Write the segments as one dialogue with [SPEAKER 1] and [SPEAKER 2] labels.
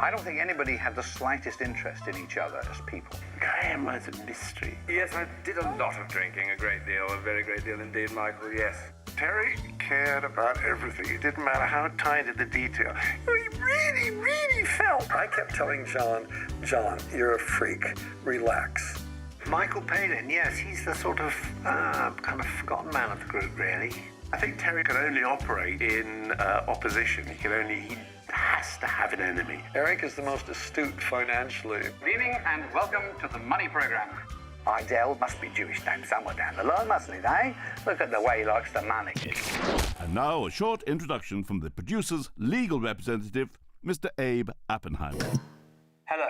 [SPEAKER 1] I don't think anybody had the slightest interest in each other as people.
[SPEAKER 2] Graham was a mystery.
[SPEAKER 3] Yes, I did a lot of drinking, a great deal, a very great deal indeed, Michael, yes.
[SPEAKER 2] Terry cared about everything. It didn't matter how tiny the detail. He really, really felt.
[SPEAKER 4] I kept telling John, you're a freak. Relax.
[SPEAKER 1] Michael Palin, yes, he's the sort of kind of forgotten man of the group, really.
[SPEAKER 2] I think Terry could only operate in opposition. He has to have an enemy.
[SPEAKER 4] Eric is the most astute financially.
[SPEAKER 5] Good evening and welcome to the Money Programme.
[SPEAKER 1] Idell must be Jewish name somewhere down the line, mustn't it, eh? Look at the way he likes the money.
[SPEAKER 6] And now a short introduction from the producer's legal representative, Mr. Abe Oppenheimer.
[SPEAKER 7] Hello,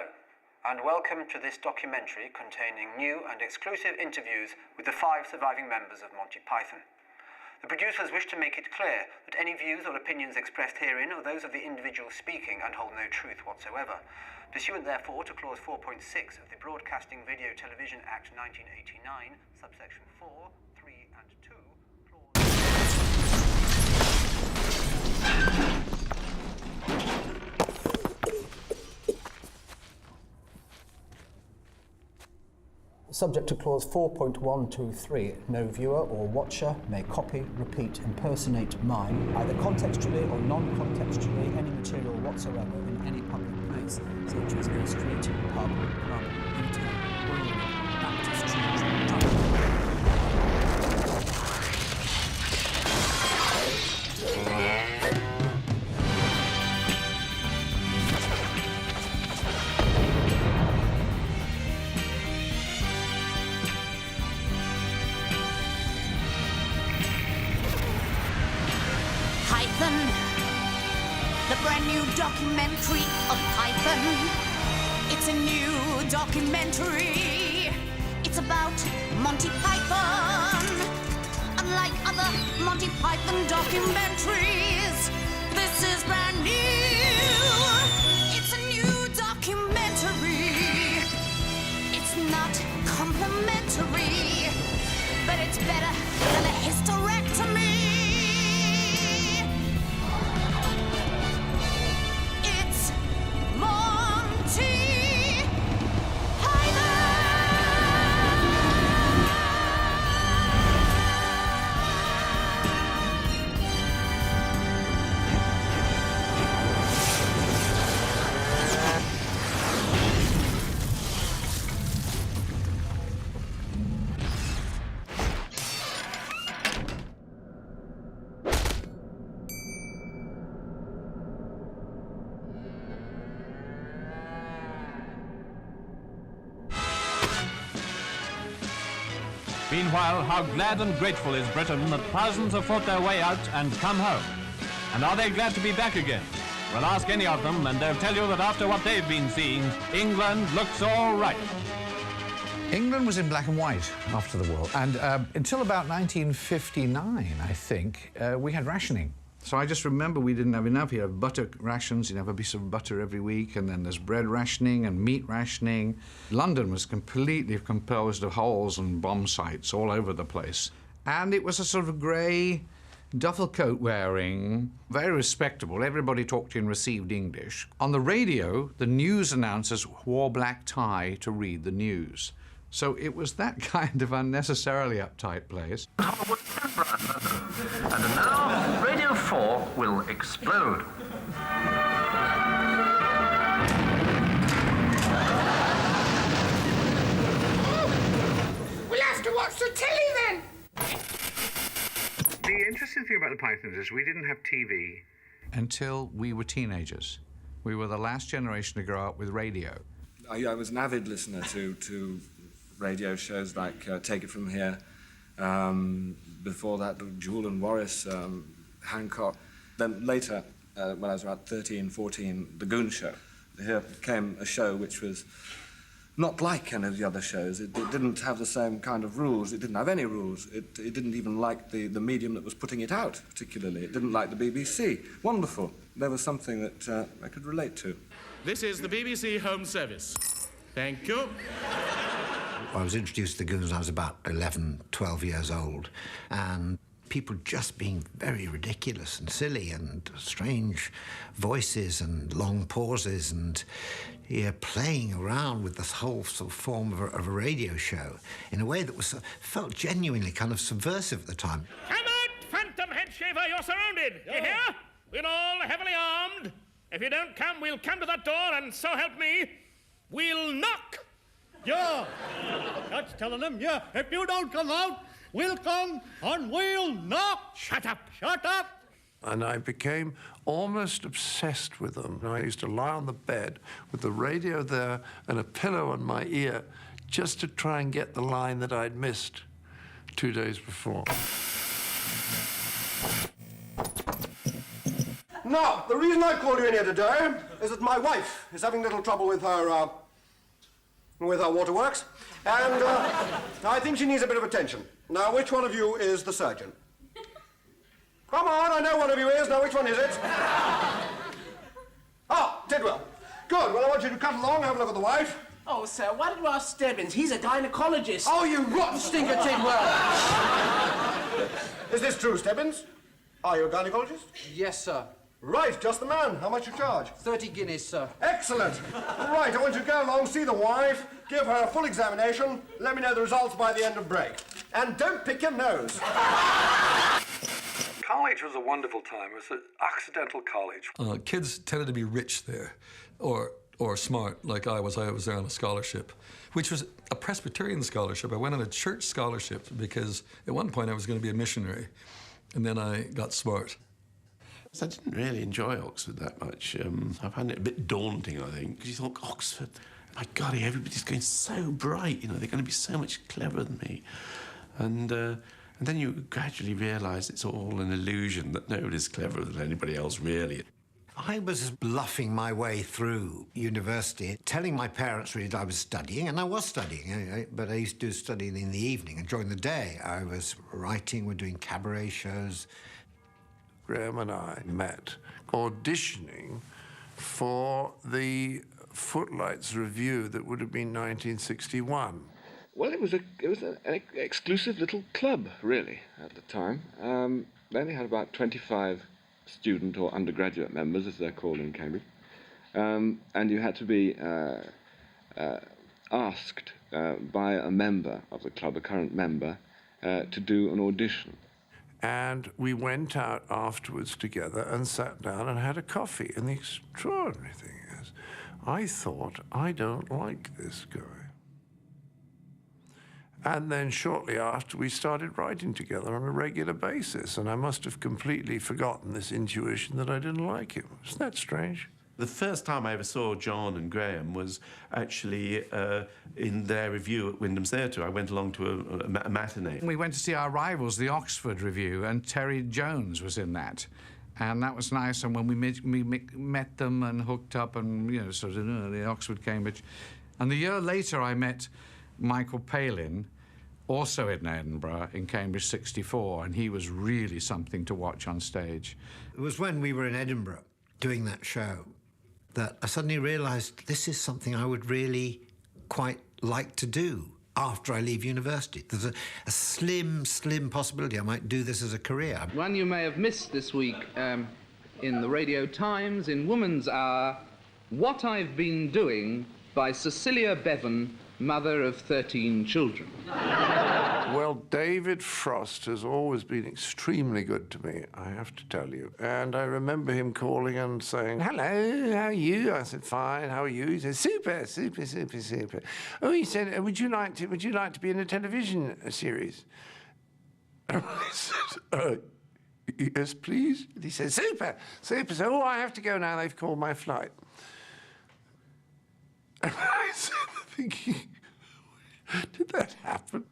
[SPEAKER 7] and welcome to this documentary containing new and exclusive interviews with the 5 surviving members of Monty Python. The producers wish to make it clear that any views or opinions expressed herein are those of the individual speaking and hold no truth whatsoever. Pursuant therefore to Clause 4.6 of the Broadcasting Video Television Act 1989, subsection 4, 3 and 2,
[SPEAKER 8] Subject to Clause 4.123, no viewer or watcher may copy, repeat, impersonate, mime, either contextually or non-contextually, any material whatsoever in any public place, such as a street, pub, club, retail, brewery, Baptist church, tavern.
[SPEAKER 9] The brand new documentary of Python. It's a new documentary. It's about Monty Python. Unlike other Monty Python documentaries, this is brand new. It's a new documentary. It's not complimentary, but it's better than a hysterectomy.
[SPEAKER 10] Meanwhile, how glad and grateful is Britain that thousands have fought their way out and come home. And are they glad to be back again? Well, ask any of them, and they'll tell you that after what they've been seeing, England looks all right.
[SPEAKER 11] England was in black and white after the war, and until about 1959, I think, we had rationing. So I just remember we didn't have enough. You have butter rations, you'd have a piece of butter every week, and then there's bread rationing and meat rationing. London was completely composed of holes and bomb sites all over the place. And it was a sort of grey duffel coat wearing, very respectable. Everybody talked in received English. On the radio, the news announcers wore black tie to read the news. So it was that kind of unnecessarily uptight place.
[SPEAKER 12] And now, Radio 4 will explode.
[SPEAKER 13] We'll have to watch the telly then.
[SPEAKER 2] The interesting thing about the Pythons is we didn't have TV.
[SPEAKER 11] Until we were teenagers. We were the last generation to grow up with radio.
[SPEAKER 3] I was an avid listener to radio shows like Take It From Here. Before that, Jewel and Morris, Hancock. Then later, when I was about 13, 14, The Goon Show. Here came a show which was not like any of the other shows. It didn't have the same kind of rules. It didn't have any rules. It didn't even like the medium that was putting it out, particularly. It didn't like the BBC. Wonderful. There was something that I could relate to.
[SPEAKER 14] This is the BBC Home Service. Thank you.
[SPEAKER 15] I was introduced to the Goons when I was about 11, 12 years old, and people just being very ridiculous and silly and strange voices and long pauses and playing around with this whole sort of form of a radio show in a way that was felt genuinely kind of subversive at the time.
[SPEAKER 14] Come out, phantom headshaver, you're surrounded. You hear? We're all heavily armed. If you don't come, we'll come to that door, and so help me, we'll knock.
[SPEAKER 16] Yeah, that's telling him, yeah. If you don't come out, we'll come and we'll knock.
[SPEAKER 14] Shut up.
[SPEAKER 16] Shut up.
[SPEAKER 2] And I became almost obsessed with them. I used to lie on the bed with the radio there and a pillow on my ear just to try and get the line that I'd missed 2 days before.
[SPEAKER 17] Now, the reason I called you in here today is that my wife is having a little trouble with her waterworks, and I think she needs a bit of attention. Now, which one of you is the surgeon? Come on, I know one of you is. Now, which one is it? Oh, Tidwell. Good. Well, I want you to cut along, have a look at the wife.
[SPEAKER 13] Oh, sir, why did you ask Stebbins? He's a gynecologist.
[SPEAKER 17] Oh, you rotten stinker, Tidwell! Is this true, Stebbins? Are you a gynecologist?
[SPEAKER 18] Yes, sir.
[SPEAKER 17] Right, just the man. How much you charge?
[SPEAKER 18] 30 guineas, sir.
[SPEAKER 17] Excellent. Right, I want you to go along, see the wife, give her a full examination, let me know the results by the end of break. And don't pick your nose.
[SPEAKER 4] College was a wonderful time. It was an Occidental college.
[SPEAKER 19] Kids tended to be rich there, or smart, like I was. I was there on a scholarship, which was a Presbyterian scholarship. I went on a church scholarship because at one point I was going to be a missionary, and then I got smart.
[SPEAKER 20] I didn't really enjoy Oxford that much. I found it a bit daunting, I think, because you thought, Oxford, my God, everybody's going so bright, they're going to be so much cleverer than me. And then you gradually realise it's all an illusion, that nobody's cleverer than anybody else, really.
[SPEAKER 15] I was bluffing my way through university, telling my parents really that I was studying, and I was studying, but I used to study in the evening, and during the day I was writing, we're doing cabaret shows.
[SPEAKER 2] Graham and I met auditioning for the Footlights review that would have been 1961.
[SPEAKER 3] Well, it was an exclusive little club, really, at the time. They only had about 25 student or undergraduate members, as they're called in Cambridge. And you had to be asked by a member of the club, a current member, to do an audition.
[SPEAKER 2] And we went out afterwards together and sat down and had a coffee. And the extraordinary thing is, I thought, I don't like this guy. And then shortly after, we started writing together on a regular basis. And I must have completely forgotten this intuition that I didn't like him. Isn't that strange?
[SPEAKER 20] The first time I ever saw John and Graham was actually in their review at Wyndham Theatre. I went along to a matinee.
[SPEAKER 11] We went to see our rivals, the Oxford Review, and Terry Jones was in that. And that was nice, and when we met them and hooked up and, sort of the Oxford, Cambridge. And the year later, I met Michael Palin, also in Edinburgh, in Cambridge '64, and he was really something to watch on stage.
[SPEAKER 15] It was when we were in Edinburgh doing that show that I suddenly realised this is something I would really quite like to do after I leave university. There's a slim possibility I might do this as a career.
[SPEAKER 18] One you may have missed this week in the Radio Times, in Woman's Hour, What I've Been Doing by Cecilia Bevan, mother of 13 children.
[SPEAKER 2] Well, David Frost has always been extremely good to me, I have to tell you. And I remember him calling and saying, "Hello, how are you?" I said, "Fine, how are you?" He said, "Super, super, super, super." Oh, he said, would you like to be in a television series?" And I said, "Yes, please." And he said, "Super, super." So, "Oh, I have to go now, they've called my flight." And I said, thinking, did that happen?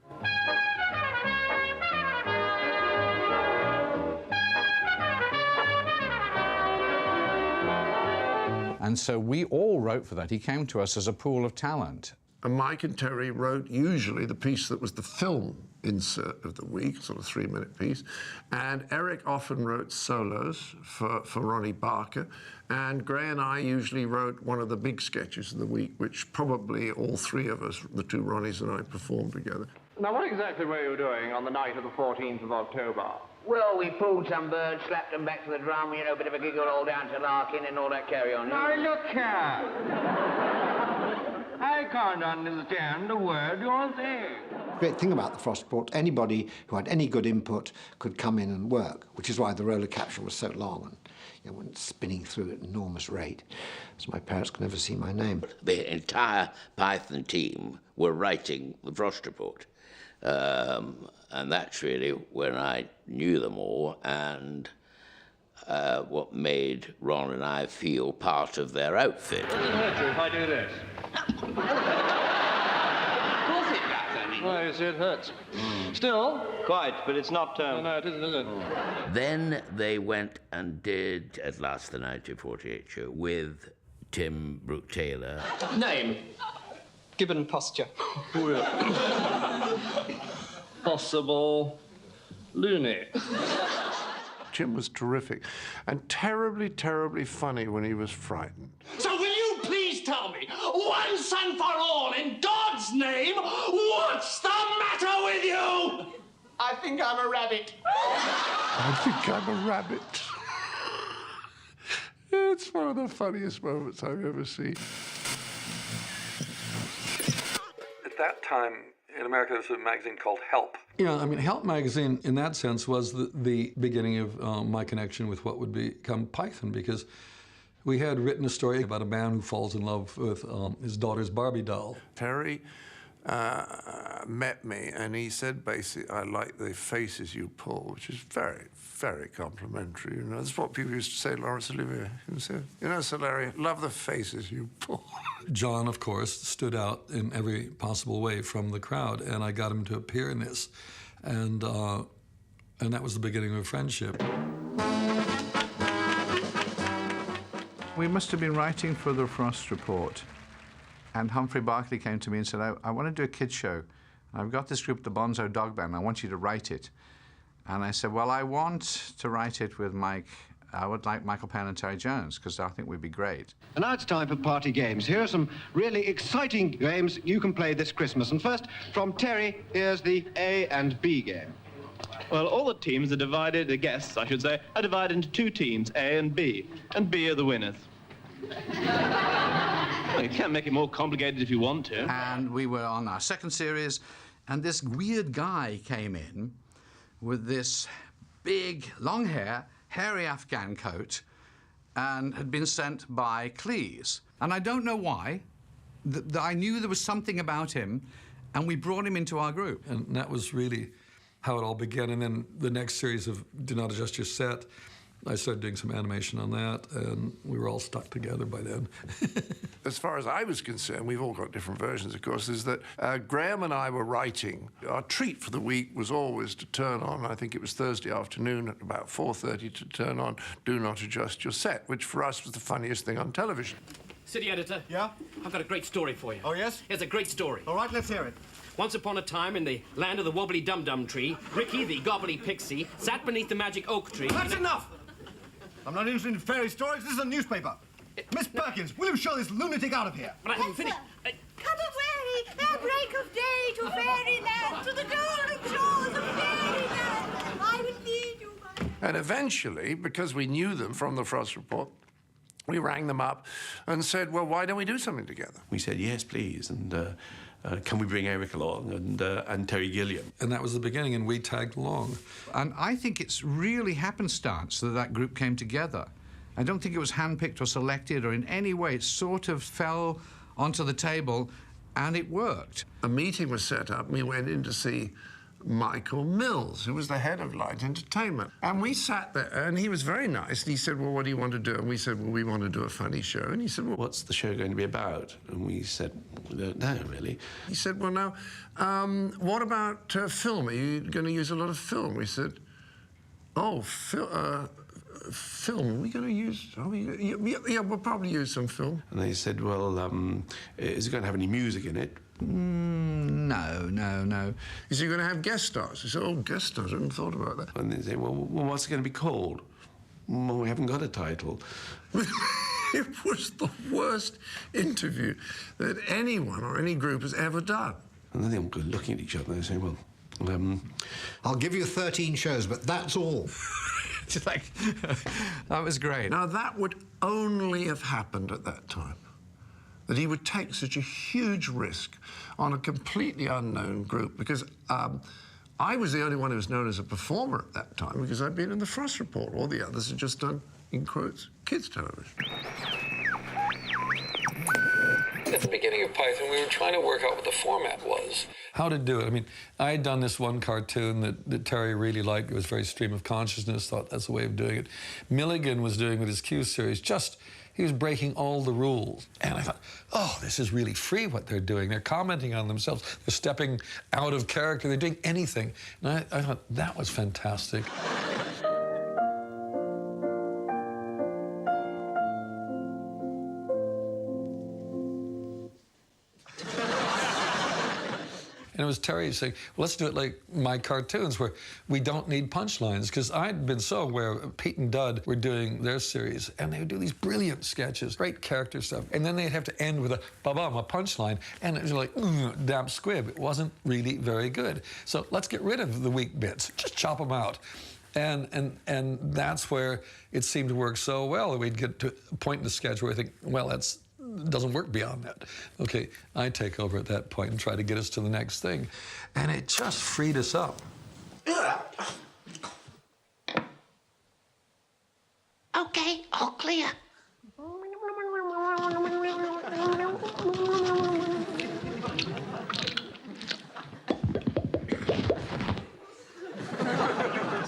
[SPEAKER 11] And so we all wrote for that. He came to us as a pool of talent.
[SPEAKER 2] And Mike and Terry wrote usually the piece that was the film insert of the week, sort of 3-minute piece. And Eric often wrote solos for Ronnie Barker. And Gray and I usually wrote one of the big sketches of the week, which probably all three of us, the two Ronnies and I, performed together.
[SPEAKER 21] Now, what exactly were you doing on the night of the 14th of October? Well, we pulled some birds, slapped them back to the drum, you know, a bit of a giggle all down to Larkin and all that carry on.
[SPEAKER 12] Now, look here. I can't understand a word you're saying.
[SPEAKER 15] Great thing about the Frost Report, anybody who had any good input could come in and work, which is why the roller capsule was so long and went spinning through at an enormous rate, so my parents could never see my name.
[SPEAKER 22] The entire Python team were writing the Frost Report. And that's really when I knew them all and what made Ron and I feel part of their outfit.
[SPEAKER 12] Does it hurt you if I do this?
[SPEAKER 21] Of course it does, I mean.
[SPEAKER 12] Well, you see, it hurts. Still, quite, but it's not... No, it isn't, is it?
[SPEAKER 22] Then they went and did, at last, the 1948 show with Tim Brooke-Taylor.
[SPEAKER 12] Name? Gibbon posture. Possible loony.
[SPEAKER 2] Jim was terrific and terribly, terribly funny when he was frightened.
[SPEAKER 13] So will you please tell me, once and for all, in God's name, what's the matter with you? I think I'm a rabbit.
[SPEAKER 2] I think I'm a rabbit. It's one of the funniest moments I've ever seen.
[SPEAKER 4] At that time, in America, there was a magazine called Help.
[SPEAKER 19] Yeah, I mean, Help magazine, in that sense, was the beginning of my connection with what would become Python, because we had written a story about a man who falls in love with his daughter's Barbie doll.
[SPEAKER 2] Terry met me, and he said, basically, I like the faces you pull, which is very, very complimentary. You know, that's what people used to say, Laurence Olivier. He would say, you know, Sir Larry, love the faces you pull.
[SPEAKER 19] John, of course, stood out in every possible way from the crowd, and I got him to appear in this, and that was the beginning of a friendship.
[SPEAKER 11] We must have been writing for the Frost Report, and Humphrey Barclay came to me and said, I want to do a kids show. I've got this group, the Bonzo Dog Band, I want you to write it. And I said, well, I want to write it with Mike. I would like Michael Penn and Terry Jones, because I think we'd be great.
[SPEAKER 17] And now it's time for party games. Here are some really exciting games you can play this Christmas. And first, from Terry, here's the A and B game.
[SPEAKER 23] Well, all the teams are divided, the guests, I should say, are divided into two teams, A and B are the winners. Well, you can't make it more complicated if you want to.
[SPEAKER 11] And we were on our second series, and this weird guy came in with this big, long hair, hairy Afghan coat, and had been sent by Cleese. And I don't know why. I knew there was something about him, and we brought him into our group.
[SPEAKER 19] And that was really how it all began. And then the next series of Do Not Adjust Your Set, I started doing some animation on that, and we were all stuck together by then.
[SPEAKER 2] As far as I was concerned, we've all got different versions, of course, is that Graham and I were writing. Our treat for the week was always to turn on, I think it was Thursday afternoon at about 4:30, to turn on Do Not Adjust Your Set, which for us was the funniest thing on television.
[SPEAKER 24] City editor.
[SPEAKER 13] Yeah?
[SPEAKER 24] I've got a great story for you.
[SPEAKER 13] Oh, yes?
[SPEAKER 24] It's a great story.
[SPEAKER 13] All right, let's hear it.
[SPEAKER 24] Once upon a time, in the land of the wobbly dum-dum tree, Ricky, the gobbly pixie, sat beneath the magic oak tree.
[SPEAKER 13] That's enough! I'm not interested in fairy stories. This is a newspaper. Miss Perkins, will you show this lunatic out of here?
[SPEAKER 24] But I haven't finished.
[SPEAKER 9] Come away, at break of day, to fairyland, to the golden shores of fairyland. I will lead you by...
[SPEAKER 2] And eventually, because we knew them from the Frost Report, we rang them up and said, well, why don't we do something together?
[SPEAKER 20] We said, yes, please, and can we bring Eric along and Terry Gilliam?
[SPEAKER 19] And that was the beginning, and we tagged along.
[SPEAKER 11] And I think it's really happenstance that that group came together. I don't think it was handpicked or selected or in any way. It sort of fell onto the table, and it worked.
[SPEAKER 2] A meeting was set up, and we went in to see Michael Mills, who was the head of Light Entertainment. And we sat there, and he was very nice, and he said, well, what do you want to do? And we said, well, we want to do a funny show. And he said, well,
[SPEAKER 20] what's the show going to be about? And we said, we don't know, really.
[SPEAKER 2] He said, well, now, what about film? Are you going to use a lot of film? We said, oh, film, are we going to use... yeah, we'll probably use some film.
[SPEAKER 20] And they said, well, is it going to have any music in it?
[SPEAKER 11] No.
[SPEAKER 2] Is he going to have guest stars? He said, oh, guest stars, I hadn't thought about that.
[SPEAKER 20] And they say, well, what's it going to be called? Well, we haven't got a title.
[SPEAKER 2] It was the worst interview that anyone or any group has ever done.
[SPEAKER 20] And then they all go looking at each other and they say, well,
[SPEAKER 15] I'll give you 13 shows, but that's all.
[SPEAKER 11] It's like, that was great.
[SPEAKER 2] Now, that would only have happened at that time, that he would take such a huge risk on a completely unknown group, because I was the only one who was known as a performer at that time, because I'd been in the Frost Report. All the others had just done, in quotes, kids' television.
[SPEAKER 4] At the beginning of Python, we were trying to work out what the format was.
[SPEAKER 19] How to do it. I mean, I had done this one cartoon that Terry really liked. It was very stream of consciousness, thought that's the way of doing it. Milligan was doing with his Q series, he was breaking all the rules. And I thought, oh, this is really free what they're doing. They're commenting on themselves. They're stepping out of character. They're doing anything. And I thought, that was fantastic. And it was Terry saying, well, let's do it like my cartoons, where we don't need punchlines. Because I'd been so aware Pete and Dud were doing their series, and they would do these brilliant sketches, great character stuff. And then they'd have to end with a ba-bum, a punchline. And it was like, damp squib. It wasn't really very good. So let's get rid of the weak bits. Just chop them out. And that's where it seemed to work so well that we'd get to a point in the sketch where I think, well, that's doesn't work beyond that. Okay, I take over at that point and try to get us to the next thing. And it just freed us up.
[SPEAKER 13] Okay, all clear.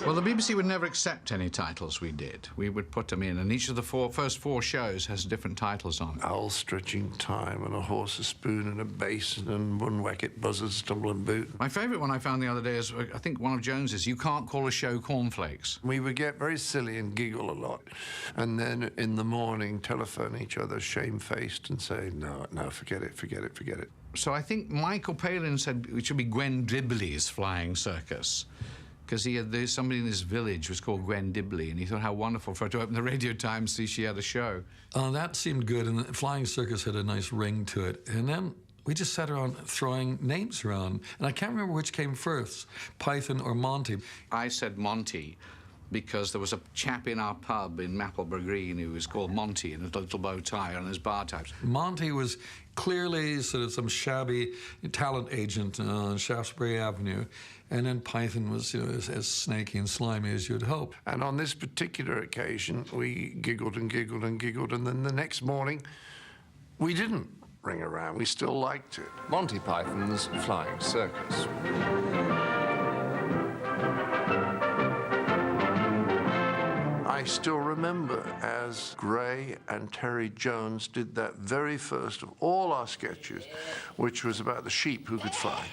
[SPEAKER 11] Well, the BBC would never accept any titles we did. We would put them in, and each of the first four shows has different titles on it.
[SPEAKER 2] Owl Stretching Time, and A Horse, a Spoon, and a Basin, and One Wacket Buzzard, Stumble and Boot.
[SPEAKER 11] My favourite one I found the other day is, I think, one of Jones's, You Can't Call a Show Cornflakes.
[SPEAKER 2] We would get very silly and giggle a lot, and then in the morning telephone each other shamefaced and say, no, forget it, forget it, forget it.
[SPEAKER 11] So I think Michael Palin said it should be Gwen Dibley's Flying Circus, because there's somebody in this village was called Gwen Dibley, and he thought how wonderful for her to open the Radio Times, see she had a show.
[SPEAKER 19] That seemed good, and the Flying Circus had a nice ring to it. And then we just sat around throwing names around, and I can't remember which came first, Python or Monty.
[SPEAKER 11] I said Monty because there was a chap in our pub in Mappleborough Green who was called Monty in a little bow tie on his bar types.
[SPEAKER 19] Monty was clearly sort of some shabby talent agent on Shaftesbury Avenue, and then Python was, you know, as snaky and slimy as you'd hope.
[SPEAKER 2] And on this particular occasion, we giggled and giggled and giggled, and then the next morning, we didn't ring around. We still liked it.
[SPEAKER 1] Monty Python's Flying Circus.
[SPEAKER 2] I still remember as Gray and Terry Jones did that very first of all our sketches, which was about the sheep who could fly.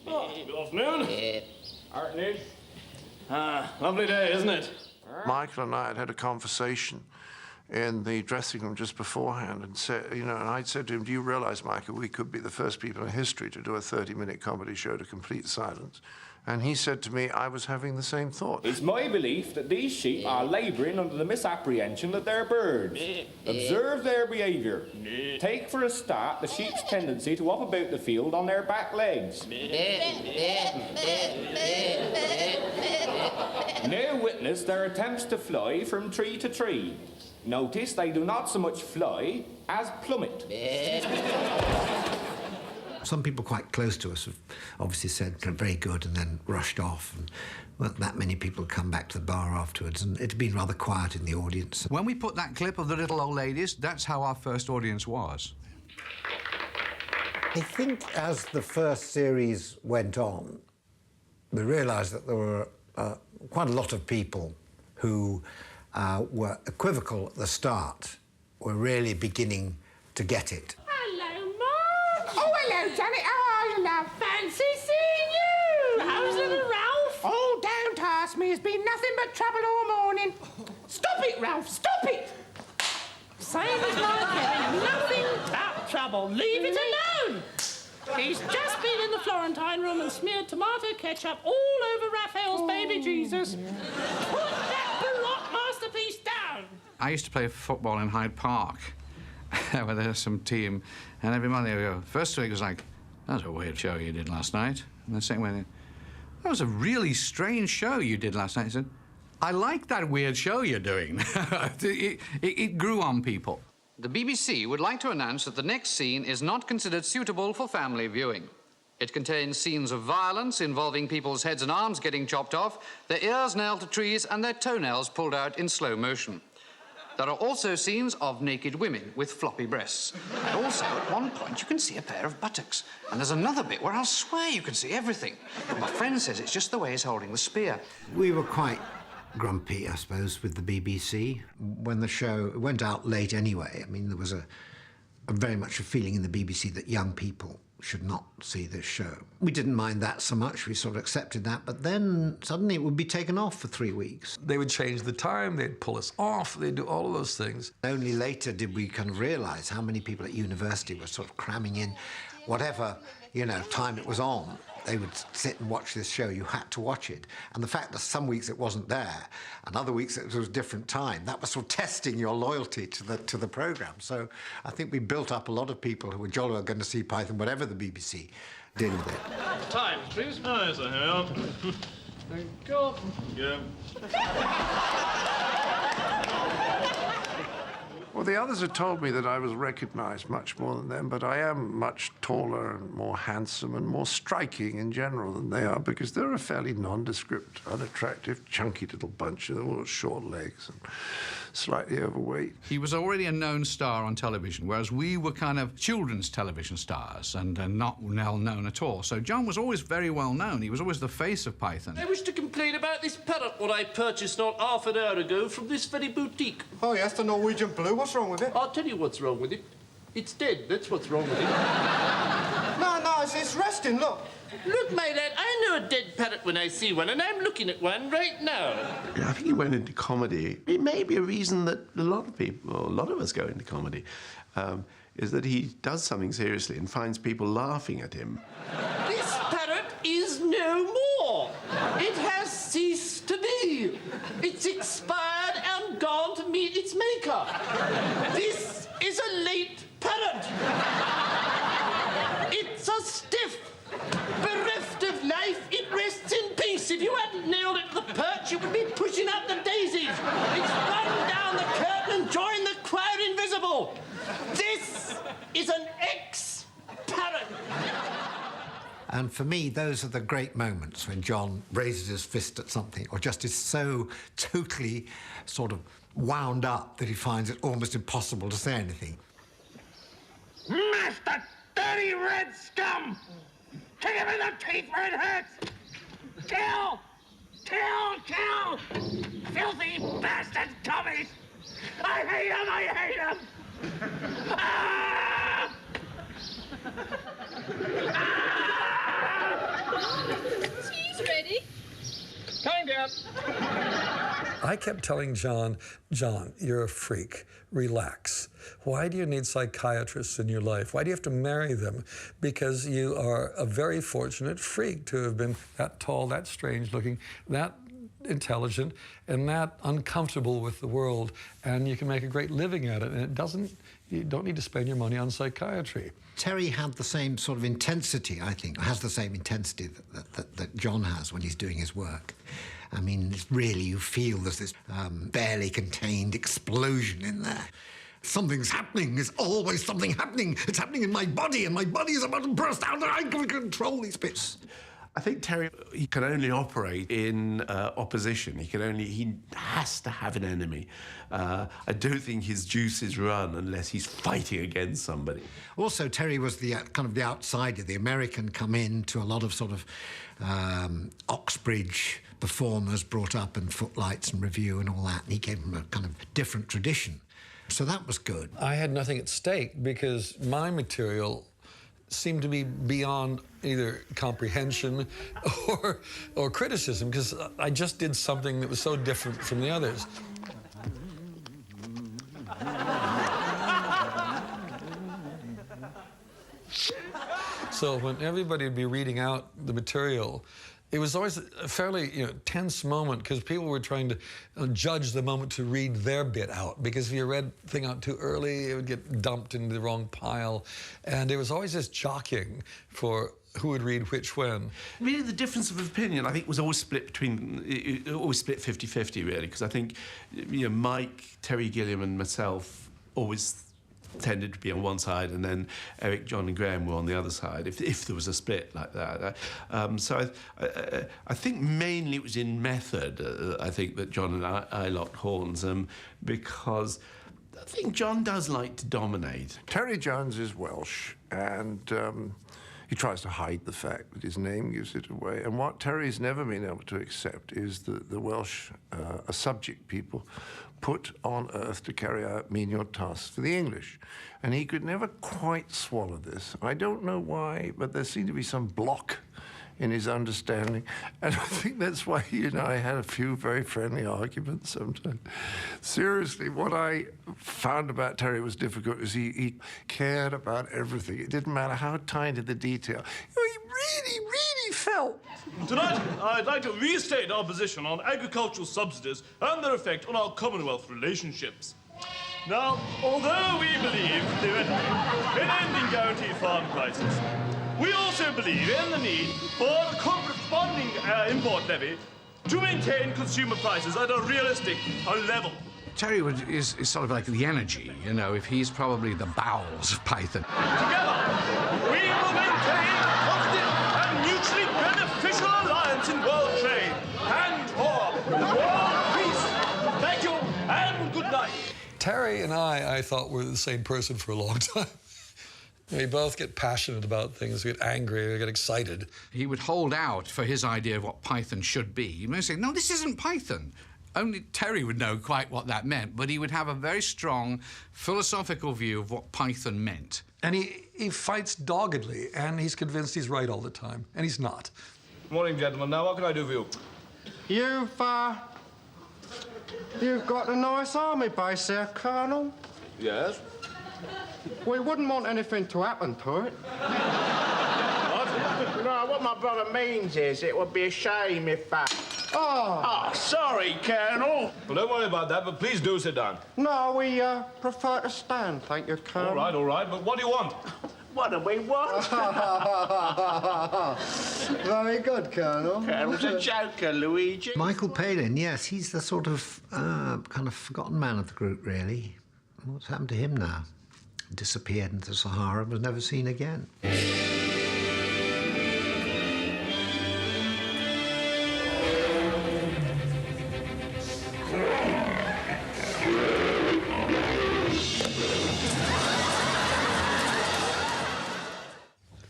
[SPEAKER 24] Oh, good afternoon. Afternoon. Lovely day, isn't it?
[SPEAKER 2] Michael and I had a conversation in the dressing room just beforehand and said, you know, and I'd said to him, do you realize, Michael, we could be the first people in history to do a 30-minute comedy show to complete silence? And he said to me, I was having the same thought.
[SPEAKER 5] It's my belief that these sheep are labouring under the misapprehension that they're birds. Observe their behaviour. Take for a start the sheep's tendency to hop about the field on their back legs. Now witness their attempts to fly from tree to tree. Notice they do not so much fly as plummet.
[SPEAKER 15] Some people quite close to us have obviously said very good and then rushed off, and weren't that many people come back to the bar afterwards, and it had been rather quiet in the audience.
[SPEAKER 11] When we put that clip of the little old ladies, that's how our first audience was.
[SPEAKER 15] I think as the first series went on, we realised that there were quite a lot of people who were equivocal at the start, were really beginning to get it.
[SPEAKER 9] Hello, Marge. Oh, hello, Janet. How are you, love? Fancy seeing you. How's little Ralph? Oh, don't ask me. It's been nothing but trouble all morning. Stop it, Ralph. Stop it. Same as my Kevin. Nothing but trouble. Leave it alone. He's just been in the Florentine room and smeared tomato ketchup all over Raphael's baby Jesus. Put that baroque masterpiece down.
[SPEAKER 11] I used to play football in Hyde Park, where there was some team, and every Monday I would go, first week was like, that's a weird show you did last night. And the second went in, that was a really strange show you did last night. He said, I like that weird show you're doing. it grew on people.
[SPEAKER 6] The BBC would like to announce that the next scene is not considered suitable for family viewing. It contains scenes of violence involving people's heads and arms getting chopped off, their ears nailed to trees and their toenails pulled out in slow motion. There are also scenes of naked women with floppy breasts. And also, at one point, you can see a pair of buttocks. And there's another bit where I'll swear you can see everything. My friend says it's just the way he's holding the spear.
[SPEAKER 15] We were quite grumpy, I suppose, with the BBC. When the show went out late anyway, I mean, there was a very much a feeling in the BBC that young people should not see this show. We didn't mind that so much, we sort of accepted that, but then suddenly it would be taken off for 3 weeks.
[SPEAKER 19] They would change the time, they'd pull us off, they'd do all of those things.
[SPEAKER 15] Only later did we kind of realise how many people at university were sort of cramming in whatever, you know, time it was on. They would sit and watch this show. You had to watch it. And the fact that some weeks it wasn't there, and other weeks it was a different time, that was sort of testing your loyalty to the programme. So I think we built up a lot of people who were jolly well going to see Python, whatever the BBC did with it.
[SPEAKER 23] Time, please. Oh, yes, I am. Thank God. Yeah.
[SPEAKER 2] Well, the others had told me that I was recognised much more than them, but I am much taller and more handsome and more striking in general than they are, because they're a fairly nondescript, unattractive, chunky little bunch with all short legs and slightly overweight.
[SPEAKER 11] He was already a known star on television, whereas we were kind of children's television stars and not well known at all. So John was always very well known. He was always the face of Python.
[SPEAKER 13] I wish to complain about this parrot what I purchased not half an hour ago from this very boutique.
[SPEAKER 17] Oh, yes, the Norwegian blue. What's wrong with it?
[SPEAKER 13] I'll tell you what's wrong with it. It's dead, that's what's wrong with it.
[SPEAKER 17] No, it's resting, look.
[SPEAKER 13] Look, my lad, I know a dead parrot when I see one, and I'm looking at one right now.
[SPEAKER 20] I think he went into comedy. It may be a reason that a lot of people, or a lot of us go into comedy, is that he does something seriously and finds people laughing at him.
[SPEAKER 13] This parrot is no more. It has ceased to be. It's expired and gone to meet its maker. This is a late parrot. It's a stiff. Bereft of life, it rests in peace. If you hadn't nailed it to the perch, you would be pushing out the daisies. It's run down the curtain and joined the crowd invisible. This is an ex-parrot.
[SPEAKER 15] And for me, those are the great moments when John raises his fist at something or just is so totally sort of wound up that he finds it almost impossible to say anything.
[SPEAKER 14] Master dirty red scum! Kick him in the teeth where it hurts! Kill! Kill! Kill! Filthy bastard Tommies! I hate him! I hate him! Ah!
[SPEAKER 7] Cheese ready?
[SPEAKER 14] Coming down.
[SPEAKER 19] I kept telling John, you're a freak. Relax. Why do you need psychiatrists in your life? Why do you have to marry them? Because you are a very fortunate freak to have been that tall, that strange looking, that intelligent, and that uncomfortable with the world. And you can make a great living at it. And you don't need to spend your money on psychiatry.
[SPEAKER 15] Terry had the same sort of intensity, I think, has the same intensity that John has when he's doing his work. I mean, really, you feel there's this barely contained explosion in there. Something's happening. There's always something happening. It's happening in my body, and my body is about to burst out, and I can control these bits.
[SPEAKER 20] I think Terry, he can only operate in opposition. He has to have an enemy. I don't think his juices run unless he's fighting against somebody.
[SPEAKER 15] Also, Terry was the kind of the outsider, the American come in to a lot of sort of Oxbridge performers brought up and Footlights and Review and all that, and he gave them a kind of different tradition. So that was good.
[SPEAKER 19] I had nothing at stake because my material seemed to be beyond either comprehension or criticism, because I just did something that was so different from the others. So when everybody would be reading out the material, it was always a fairly tense moment, because people were trying to judge the moment to read their bit out, because if you read the thing out too early, it would get dumped into the wrong pile. And there was always this jockeying for who would read which when.
[SPEAKER 20] Really, the difference of opinion, I think, was always split 50-50, really, because I think, you know, Mike, Terry Gilliam and myself always tended to be on one side, and then Eric, John and Graham were on the other side, if there was a split like that. So I think mainly it was in method, I think, that John and I locked horns, because I think John does like to dominate.
[SPEAKER 2] Terry Jones is Welsh, and he tries to hide the fact that his name gives it away. And what Terry's never been able to accept is that the Welsh are subject people put on earth to carry out menial tasks for the English. And he could never quite swallow this. I don't know why, but there seemed to be some block in his understanding. And I think that's why he and I had a few very friendly arguments sometimes. Seriously, what I found about Terry was difficult is he cared about everything. It didn't matter how tiny the detail. You know, he really felt.
[SPEAKER 3] Tonight, I'd like to restate our position on agricultural subsidies and their effect on our Commonwealth relationships. Now, although we believe theoretically in ending guaranteed farm prices, we also believe in the need for the corresponding import levy to maintain consumer prices at a realistic level.
[SPEAKER 11] Terry is sort of like the energy, you know, if he's probably the bowels of Python.
[SPEAKER 3] Together, we will maintain a positive and mutually beneficial alliance in world trade and for world peace. Thank you and good night.
[SPEAKER 19] Terry and I thought were the same person for a long time. We both get passionate about things, we get angry, we get excited.
[SPEAKER 11] He would hold out for his idea of what Python should be. He would say, no, this isn't Python. Only Terry would know quite what that meant, but he would have a very strong philosophical view of what Python meant.
[SPEAKER 19] And he fights doggedly, and he's convinced he's right all the time, and he's not.
[SPEAKER 3] Morning, gentlemen. Now, what can I do for you?
[SPEAKER 17] You've got a nice army base there, Colonel.
[SPEAKER 3] Yes?
[SPEAKER 17] We wouldn't want anything to happen to it.
[SPEAKER 3] What?
[SPEAKER 13] No, what my brother means is it would be a shame if...
[SPEAKER 3] Oh, sorry, Colonel. Well, don't worry about that, but please do sit down.
[SPEAKER 17] No, we prefer to stand, thank you, Colonel.
[SPEAKER 3] All right, but what do you want?
[SPEAKER 13] What do we want?
[SPEAKER 17] Very good, Colonel.
[SPEAKER 13] Colonel's a joker, Luigi.
[SPEAKER 15] Michael Palin, yes, he's the sort of kind of forgotten man of the group, really. What's happened to him now? Disappeared into the Sahara and was never seen again.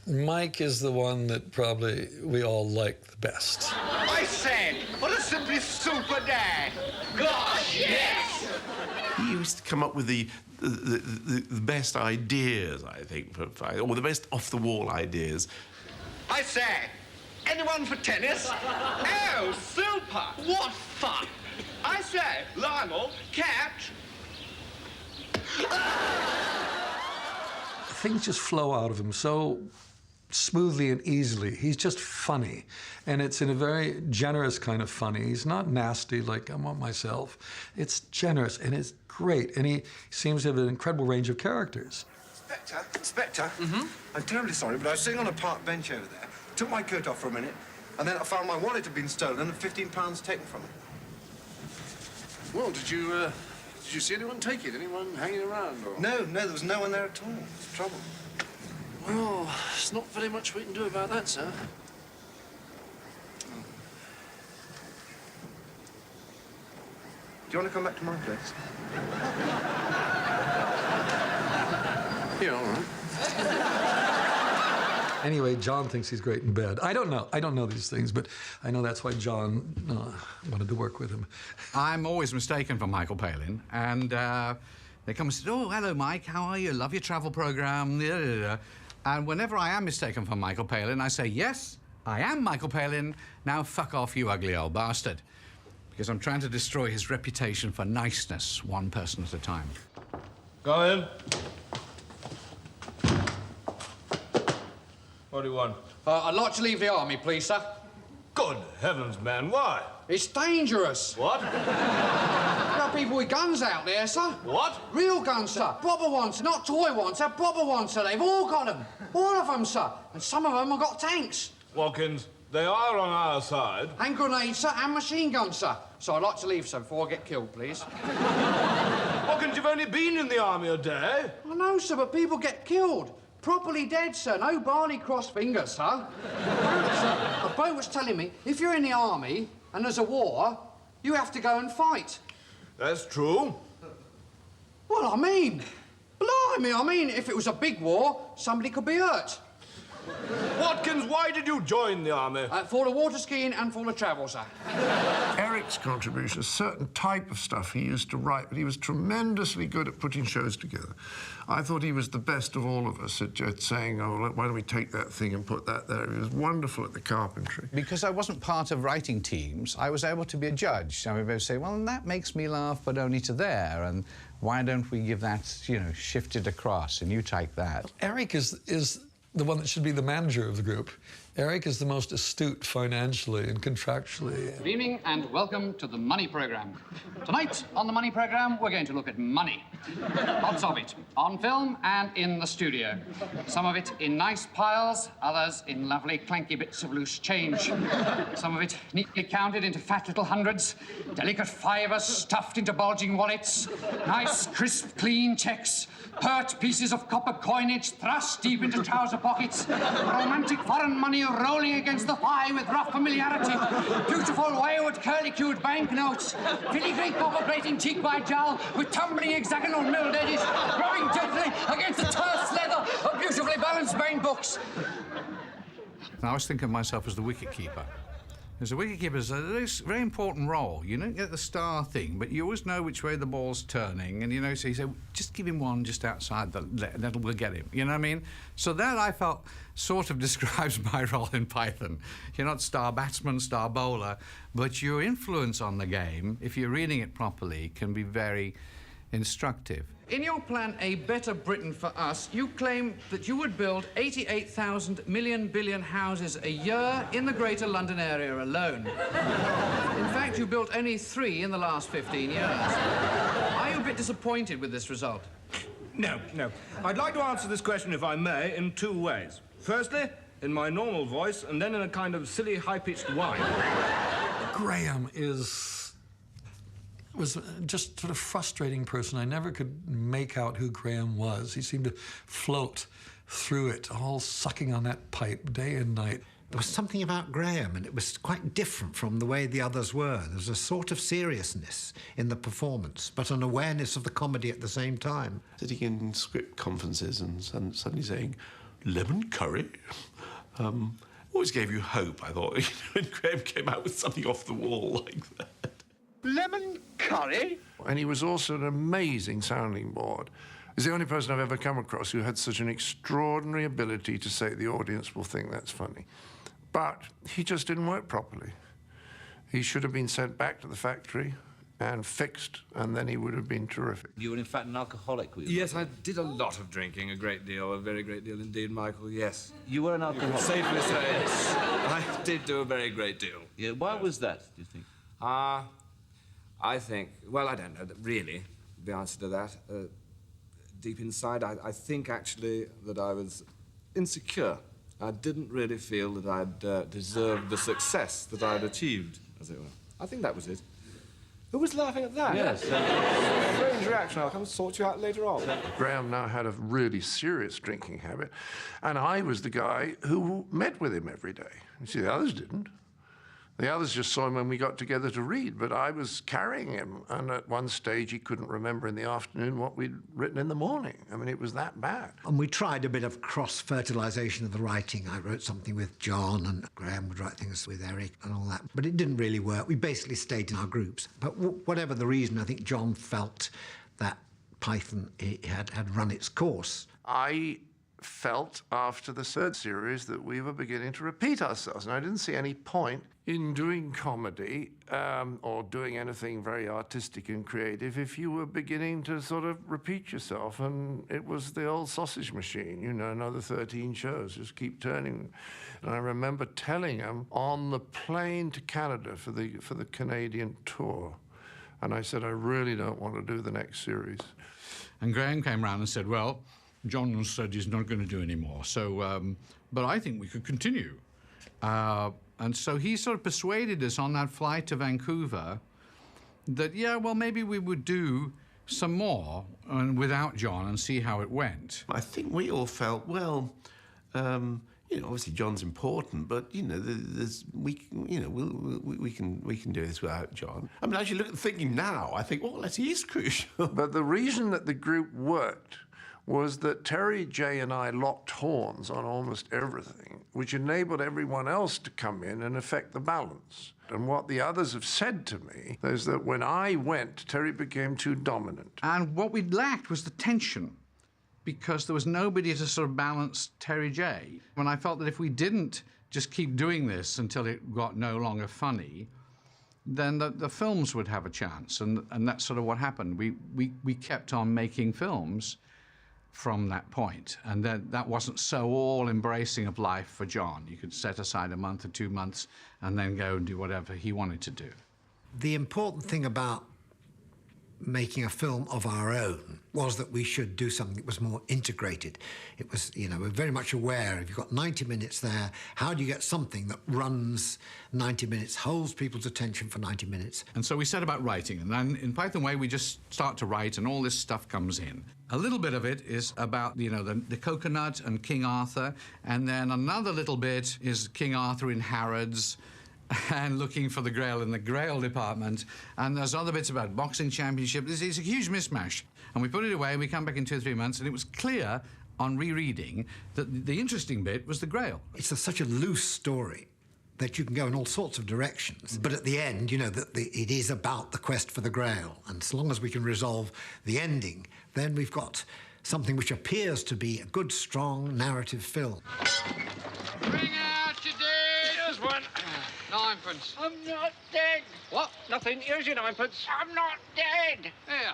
[SPEAKER 19] Mike is the one that probably we all like the best.
[SPEAKER 14] I said, what a simply super day. Gosh, yes!
[SPEAKER 20] He used to come up with the best ideas, I think, or the best off-the-wall ideas.
[SPEAKER 14] I say, anyone for tennis? Oh, super! What fun! I say, Lionel, catch!
[SPEAKER 19] Things just flow out of him so smoothly and easily. He's just funny, and it's in a very generous kind of funny. He's not nasty like I want myself. It's generous, and it's great, and he seems to have an incredible range of characters.
[SPEAKER 17] Inspector, I'm terribly sorry, but I was sitting on a park bench over there, took my coat off for a minute, and then I found my wallet had been stolen and £15 taken from it.
[SPEAKER 2] Well, did you see anyone take it? Anyone hanging around? Or?
[SPEAKER 17] No, there was no one there at all. It's trouble.
[SPEAKER 2] Well, there's not very much we can do about that, sir.
[SPEAKER 17] Do you want to come back to my place?
[SPEAKER 2] Yeah, all right.
[SPEAKER 19] Anyway, John thinks he's great in bed. I don't know these things, but I know that's why John wanted to work with him.
[SPEAKER 11] I'm always mistaken for Michael Palin, and they come and say, oh, hello, Mike, how are you? Love your travel program. And whenever I am mistaken for Michael Palin, I say, yes, I am Michael Palin. Now fuck off, you ugly old bastard. Because I'm trying to destroy his reputation for niceness, one person at a time.
[SPEAKER 3] Go in. What do you want?
[SPEAKER 6] I'd like to leave the army, please, sir.
[SPEAKER 3] Good heavens, man, why?
[SPEAKER 6] It's dangerous.
[SPEAKER 3] What?
[SPEAKER 6] No,
[SPEAKER 11] people with guns out there, sir.
[SPEAKER 3] What?
[SPEAKER 11] Real guns, sir. Proper ones, not toy ones, sir. Proper ones, sir. They've all got them. All of them, sir. And some of them have got tanks.
[SPEAKER 3] Watkins, they are on our side.
[SPEAKER 11] And grenades, sir, and machine guns, sir. So I'd like to leave, sir, before I get killed, please.
[SPEAKER 3] Watkins, you've only been in the army a day.
[SPEAKER 11] I know, sir, but people get killed. Properly dead, sir. No Barney cross fingers, sir. Sir, a bloke was telling me, if you're in the army and there's a war, you have to go and fight.
[SPEAKER 3] That's true.
[SPEAKER 11] Well, I mean, blimey, I mean, if it was a big war, somebody could be hurt.
[SPEAKER 3] Watkins, why did you join the army?
[SPEAKER 11] For the water skiing and for the travel, sir.
[SPEAKER 2] Eric's contribution, a certain type of stuff he used to write, but he was tremendously good at putting shows together. I thought he was the best of all of us at saying, oh, why don't we take that thing and put that there? He was wonderful at the carpentry.
[SPEAKER 11] Because I wasn't part of writing teams, I was able to be a judge. I would be able to say, well, that makes me laugh, but only to there, and why don't we give that, you know, shifted across, and you take that.
[SPEAKER 19] Eric is the one that should be the manager of the group. Eric is the most astute financially and contractually.
[SPEAKER 6] Good evening and welcome to the Money Programme. Tonight on the Money Programme, we're going to look at money. Lots of it, on film and in the studio. Some of it in nice piles, others in lovely clanky bits of loose change. Some of it neatly counted into fat little hundreds, delicate fivers stuffed into bulging wallets, nice, crisp, clean checks, pert pieces of copper coinage thrust deep into trouser pockets, romantic foreign money rolling against the thigh with rough familiarity, beautiful wayward curly-cued banknotes, filigree copper grating cheek by jowl with tumbling hexagonal milled edges, rubbing gently against the terse leather of beautifully balanced bank books.
[SPEAKER 11] I always think of myself as the wicket-keeper. As a wicket-keeper, it's a very important role. You don't get the star thing, but you always know which way the ball's turning, and, you know, so you say, just give him one just outside the net, and we'll get him. You know what I mean? So that, I felt, sort of describes my role in Python. You're not star batsman, star bowler, but your influence on the game, if you're reading it properly, can be very instructive. In your plan, A Better Britain for Us, you claim that you would build 88,000 million billion houses a year in the Greater London area alone. In fact, you built only 3 in the last 15 years. Are you a bit disappointed with this result?
[SPEAKER 3] No. I'd like to answer this question, if I may, in 2 ways. Firstly, in my normal voice, and then in a kind of silly, high-pitched whine.
[SPEAKER 19] Graham was just sort of frustrating person. I never could make out who Graham was. He seemed to float through it, all sucking on that pipe day and night.
[SPEAKER 15] There was something about Graham, and it was quite different from the way the others were. There was a sort of seriousness in the performance, but an awareness of the comedy at the same time.
[SPEAKER 20] Sitting in script conferences and suddenly saying, lemon curry? Always gave you hope, I thought, when Graham came out with something off the wall like that.
[SPEAKER 14] Lemon curry?
[SPEAKER 2] And he was also an amazing sounding board. He's the only person I've ever come across who had such an extraordinary ability to say the audience will think that's funny. But he just didn't work properly. He should have been sent back to the factory and fixed, and then he would have been terrific.
[SPEAKER 8] You were, in fact, an alcoholic, were you?
[SPEAKER 10] Yes, I did a lot of drinking, a great deal, a very great deal indeed, Michael, yes.
[SPEAKER 8] You were an alcoholic?
[SPEAKER 10] You can safely say yes. I did do a very great deal.
[SPEAKER 8] Yeah, why was that, do you think?
[SPEAKER 10] I think, well, I don't know, really, the answer to that. Deep inside, I think, actually, that I was insecure. I didn't really feel that I'd deserved the success that I'd achieved, as it were. I think that was it. Who was laughing at that?
[SPEAKER 8] Yes.
[SPEAKER 10] Strange reaction. I'll come sort you out later on.
[SPEAKER 2] Graham now had a really serious drinking habit, and I was the guy who met with him every day. You see, the others didn't. The others just saw him when we got together to read, but I was carrying him, and at one stage he couldn't remember in the afternoon what we'd written in the morning. I mean, it was that bad.
[SPEAKER 15] And we tried a bit of cross-fertilisation of the writing. I wrote something with John, and Graham would write things with Eric and all that. But it didn't really work. We basically stayed in our groups. But whatever the reason, I think John felt that Python had run its course.
[SPEAKER 2] I felt after the third series that we were beginning to repeat ourselves, and I didn't see any point in doing comedy or doing anything very artistic and creative if you were beginning to sort of repeat yourself. And it was the old sausage machine, you know, another 13 shows, just keep turning. And I remember telling him on the plane to Canada for the Canadian tour, And I said, I really don't want to do the next series.
[SPEAKER 11] And Graham came round and said, well, John said he's not going to do any more, so, but I think we could continue. And so he sort of persuaded us on that flight to Vancouver that, yeah, well, maybe we would do some more without John and see how it went.
[SPEAKER 20] I think we all felt, well, you know, obviously John's important, but you know, we can do this without John. I mean, as you look at the thinking now, I think, well, he is crucial.
[SPEAKER 2] But the reason that the group worked was that Terry, Jay, and I locked horns on almost everything, which enabled everyone else to come in and affect the balance. And what the others have said to me is that when I went, Terry became too dominant.
[SPEAKER 11] And what we lacked was the tension, because there was nobody to sort of balance Terry J. And I felt that if we didn't just keep doing this until it got no longer funny, then the films would have a chance. And that's sort of what happened. We kept on making films from that point. And then that wasn't so all embracing of life for John. You could set aside a month or 2 months and then go and do whatever he wanted to do.
[SPEAKER 15] The important thing about making a film of our own was that we should do something that was more integrated. It was, you know, we're very much aware, if you've got 90 minutes there, how do you get something that runs 90 minutes, holds people's attention for 90 minutes?
[SPEAKER 11] And so we set about writing, and then in Python Way, we just start to write, and all this stuff comes in. A little bit of it is about, you know, the coconut and King Arthur, and then another little bit is King Arthur in Harrods, and looking for the Grail in the Grail department. And there's other bits about boxing championship. It's a huge mismatch. And we put it away, and we come back in 2 or 3 months, and it was clear on rereading that the interesting bit was the Grail.
[SPEAKER 15] It's such a loose story that you can go in all sorts of directions. But at the end, you know, it is about the quest for the Grail. And so long as we can resolve the ending, then we've got something which appears to be a good, strong narrative film.
[SPEAKER 6] Bring out your dead.
[SPEAKER 13] Here's one.
[SPEAKER 6] 9pence.
[SPEAKER 13] I'm not dead.
[SPEAKER 6] What?
[SPEAKER 13] Nothing. Here's your 9pence. I'm not dead.
[SPEAKER 6] Here.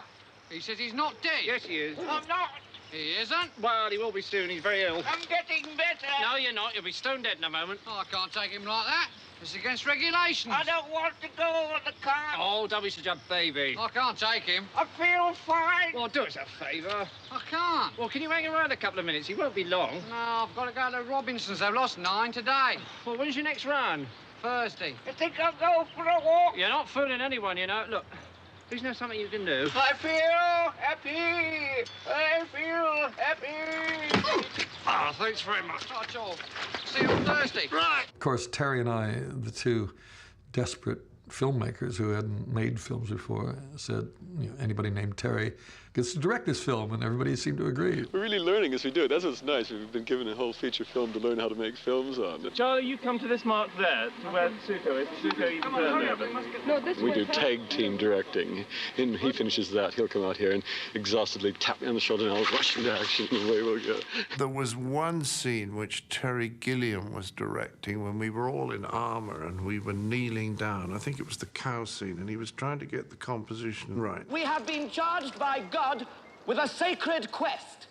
[SPEAKER 6] He says he's not dead.
[SPEAKER 13] Yes, he is. I'm not.
[SPEAKER 6] He isn't?
[SPEAKER 13] Well, he will be soon. He's very ill. I'm getting better.
[SPEAKER 24] No, you're not. You'll be stone dead in a moment.
[SPEAKER 6] Oh, I can't take him like that. It's against regulations.
[SPEAKER 13] I don't want to go on the car.
[SPEAKER 24] Oh, don't be such a baby.
[SPEAKER 6] I can't take him.
[SPEAKER 13] I feel fine.
[SPEAKER 24] Well, do us a favour.
[SPEAKER 6] I can't.
[SPEAKER 24] Well, can you hang around a couple of minutes? He won't be long.
[SPEAKER 6] No, I've got to go to Robinson's. They've lost 9 today.
[SPEAKER 24] Well, when's your next run?
[SPEAKER 6] Thursday.
[SPEAKER 13] You think I'll go for a walk?
[SPEAKER 24] You're not fooling anyone, you know. Look, isn't there something you can do?
[SPEAKER 13] I feel happy. I feel happy.
[SPEAKER 24] Oh, thanks very much.
[SPEAKER 6] That's all. See you on Thursday.
[SPEAKER 13] Right.
[SPEAKER 19] Of course, Terry and I, the two desperate filmmakers who hadn't made films before, said, you know, anybody named Terry gets to direct this film, and everybody seemed to agree.
[SPEAKER 16] We're really learning as we do it. That's what's nice. We've been given a whole feature film to learn how to make films on.
[SPEAKER 3] Charlie, you come to this mark there, to where Suko is. Suko, you can turn there.
[SPEAKER 13] No, this
[SPEAKER 16] We do tag team directing. And he finishes that, he'll come out here and exhaustedly tap me on the shoulder, and I'll rush into action, and away we'll go.
[SPEAKER 2] There was one scene which Terry Gilliam was directing when we were all in armor and we were kneeling down. I think it was the cow scene, and he was trying to get the composition right.
[SPEAKER 13] We have been charged by God with a sacred quest.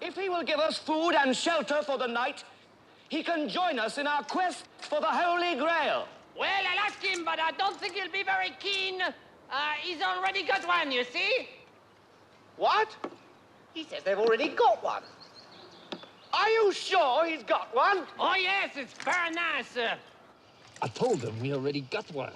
[SPEAKER 13] If he will give us food and shelter for the night, he can join us in our quest for the Holy Grail.
[SPEAKER 9] Well, I'll ask him, but I don't think he'll be very keen. He's already got one, you see?
[SPEAKER 13] What? He says they've already got one. Are you sure he's got one?
[SPEAKER 9] Oh, yes, it's very nice, sir.
[SPEAKER 13] I told them we already got one.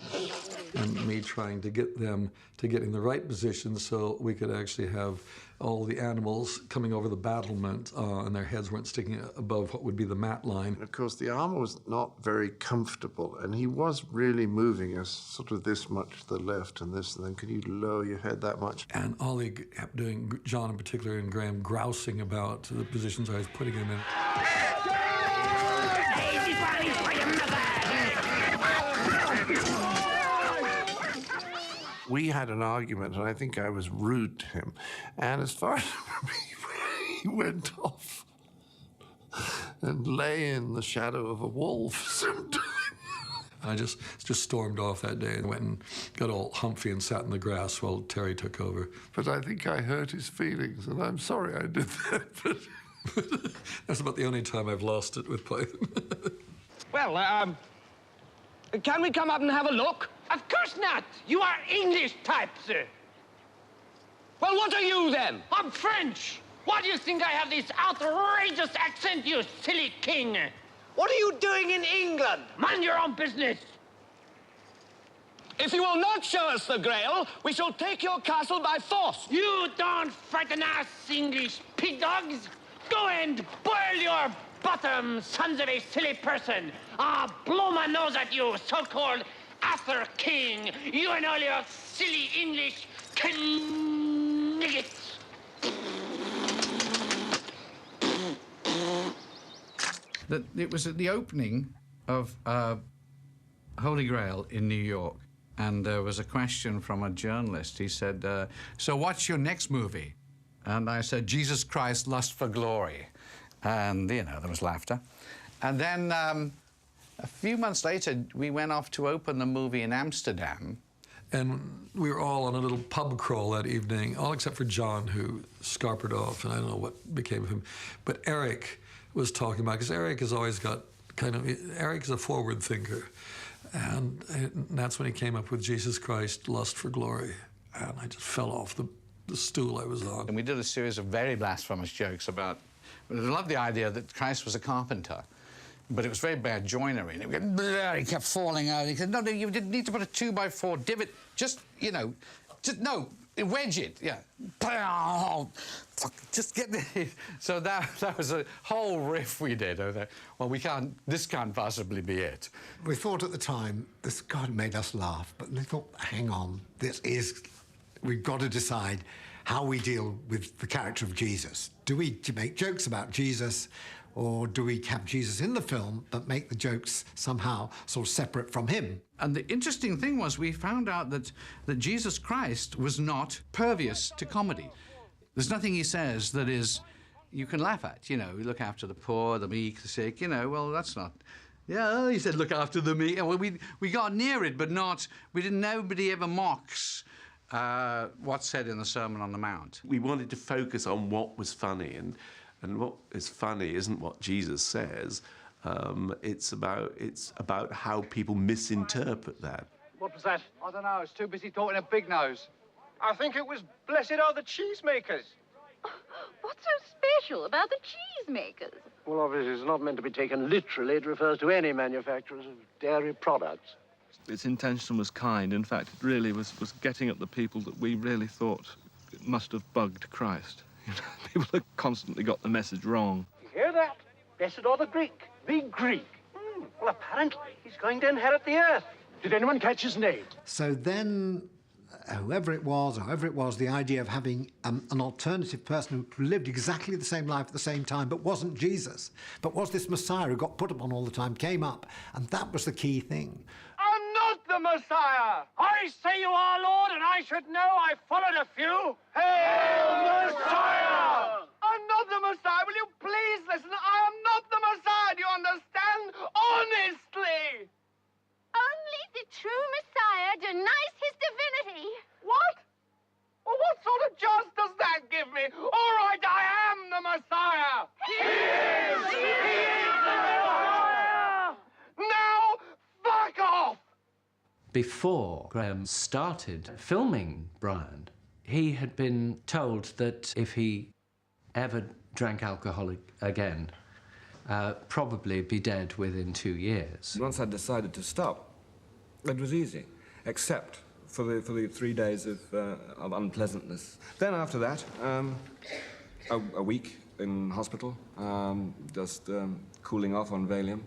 [SPEAKER 19] And me trying to get them to get in the right position so we could actually have all the animals coming over the battlement and their heads weren't sticking above what would be the mat line.
[SPEAKER 2] And of course, the armor was not very comfortable, and he was really moving us sort of this much to the left and this, and then can you lower your head that much?
[SPEAKER 19] And Ollie kept doing, John in particular, and Graham grousing about the positions I was putting him in.
[SPEAKER 2] We had an argument, and I think I was rude to him. And as far as he went off and lay in the shadow of a wall for some time.
[SPEAKER 19] I just stormed off that day and went and got all humpy and sat in the grass while Terry took over.
[SPEAKER 2] But I think I hurt his feelings, and I'm sorry I did that. But
[SPEAKER 19] that's about the only time I've lost it with Python.
[SPEAKER 13] Well, can we come up and have a look?
[SPEAKER 14] Of course not. You are English type, sir.
[SPEAKER 12] Well, what are you then?
[SPEAKER 14] I'm French. Why do you think I have this outrageous accent, you silly king?
[SPEAKER 12] What are you doing in England?
[SPEAKER 14] Mind your own business.
[SPEAKER 12] If you will not show us the Grail, we shall take your castle by force.
[SPEAKER 14] You don't frighten us, English pig dogs. Go and boil your bottom, sons of a silly person. I'll blow my nose at you, so-called Arthur King. You and all your silly English kniggets.
[SPEAKER 11] It was at the opening of Holy Grail in New York, and there was a question from a journalist. He said, so what's your next movie? And I said, Jesus Christ, Lust for Glory. And, you know, there was laughter. And then a few months later, we went off to open the movie in Amsterdam.
[SPEAKER 19] And we were all on a little pub crawl that evening, all except for John, who scarpered off, and I don't know what became of him. But Eric was talking about, because Eric has always got Eric is a forward thinker. And that's when he came up with Jesus Christ, Lust for Glory. And I just fell off the stool I was on.
[SPEAKER 11] And we did a series of very blasphemous jokes about, I love the idea that Christ was a carpenter, but it was very bad joinery. And he kept falling out. He said, no, you didn't need to put a 2x4 divot. Just, you know, wedge it, yeah. Oh, fuck, just get the... So that was a whole riff we did. Well, this can't possibly be it.
[SPEAKER 15] We thought at the time, God made us laugh, but we thought, hang on, we've got to decide how we deal with the character of Jesus. Do we make jokes about Jesus, or do we have Jesus in the film but make the jokes somehow sort of separate from him?
[SPEAKER 11] And the interesting thing was we found out that Jesus Christ was not pervious to comedy. There's nothing he says that you can laugh at. You know, we look after the poor, the meek, the sick, you know, well, that's not... Yeah, he said, look after the meek. Well, we got near it, but nobody ever mocks what's said in the Sermon on the Mount.
[SPEAKER 20] We wanted to focus on what was funny, and what is funny isn't what Jesus says. It's about how people misinterpret that.
[SPEAKER 12] What was that?
[SPEAKER 18] I don't know. I was too busy talking to Big Nose.
[SPEAKER 12] I think it was Blessed Are the Cheesemakers.
[SPEAKER 7] What's so special about the cheesemakers?
[SPEAKER 12] Well, obviously, it's not meant to be taken literally. It refers to any manufacturers of dairy products.
[SPEAKER 21] Its intention was kind. In fact, it really was getting at the people that we really thought must have bugged Christ. You know, people have constantly got the message wrong.
[SPEAKER 12] You hear that? Blessed are the Greek. Big Greek. Well, apparently, he's going to inherit the earth. Did anyone catch his name?
[SPEAKER 15] So then, however it was, the idea of having an alternative person who lived exactly the same life at the same time, but wasn't Jesus, but was this Messiah who got put upon all the time, came up, and that was the key thing.
[SPEAKER 12] I'm not the Messiah! I say you are, Lord, and I should know. I followed a few. Hail, Messiah! I'm not the Messiah. Will you please listen? I am not the Messiah. Do you understand? Honestly!
[SPEAKER 7] Only the true Messiah denies his divinity.
[SPEAKER 12] What? Well, what sort of chance does that give me? All right, I am the Messiah. He is the Messiah. Now, fuck off.
[SPEAKER 22] Before Graham started filming Brian, he had been told that if he ever drank alcohol again, probably be dead within 2 years.
[SPEAKER 10] Once I decided to stop, it was easy, except for the 3 days of unpleasantness. Then after that, a week in hospital, just cooling off on Valium,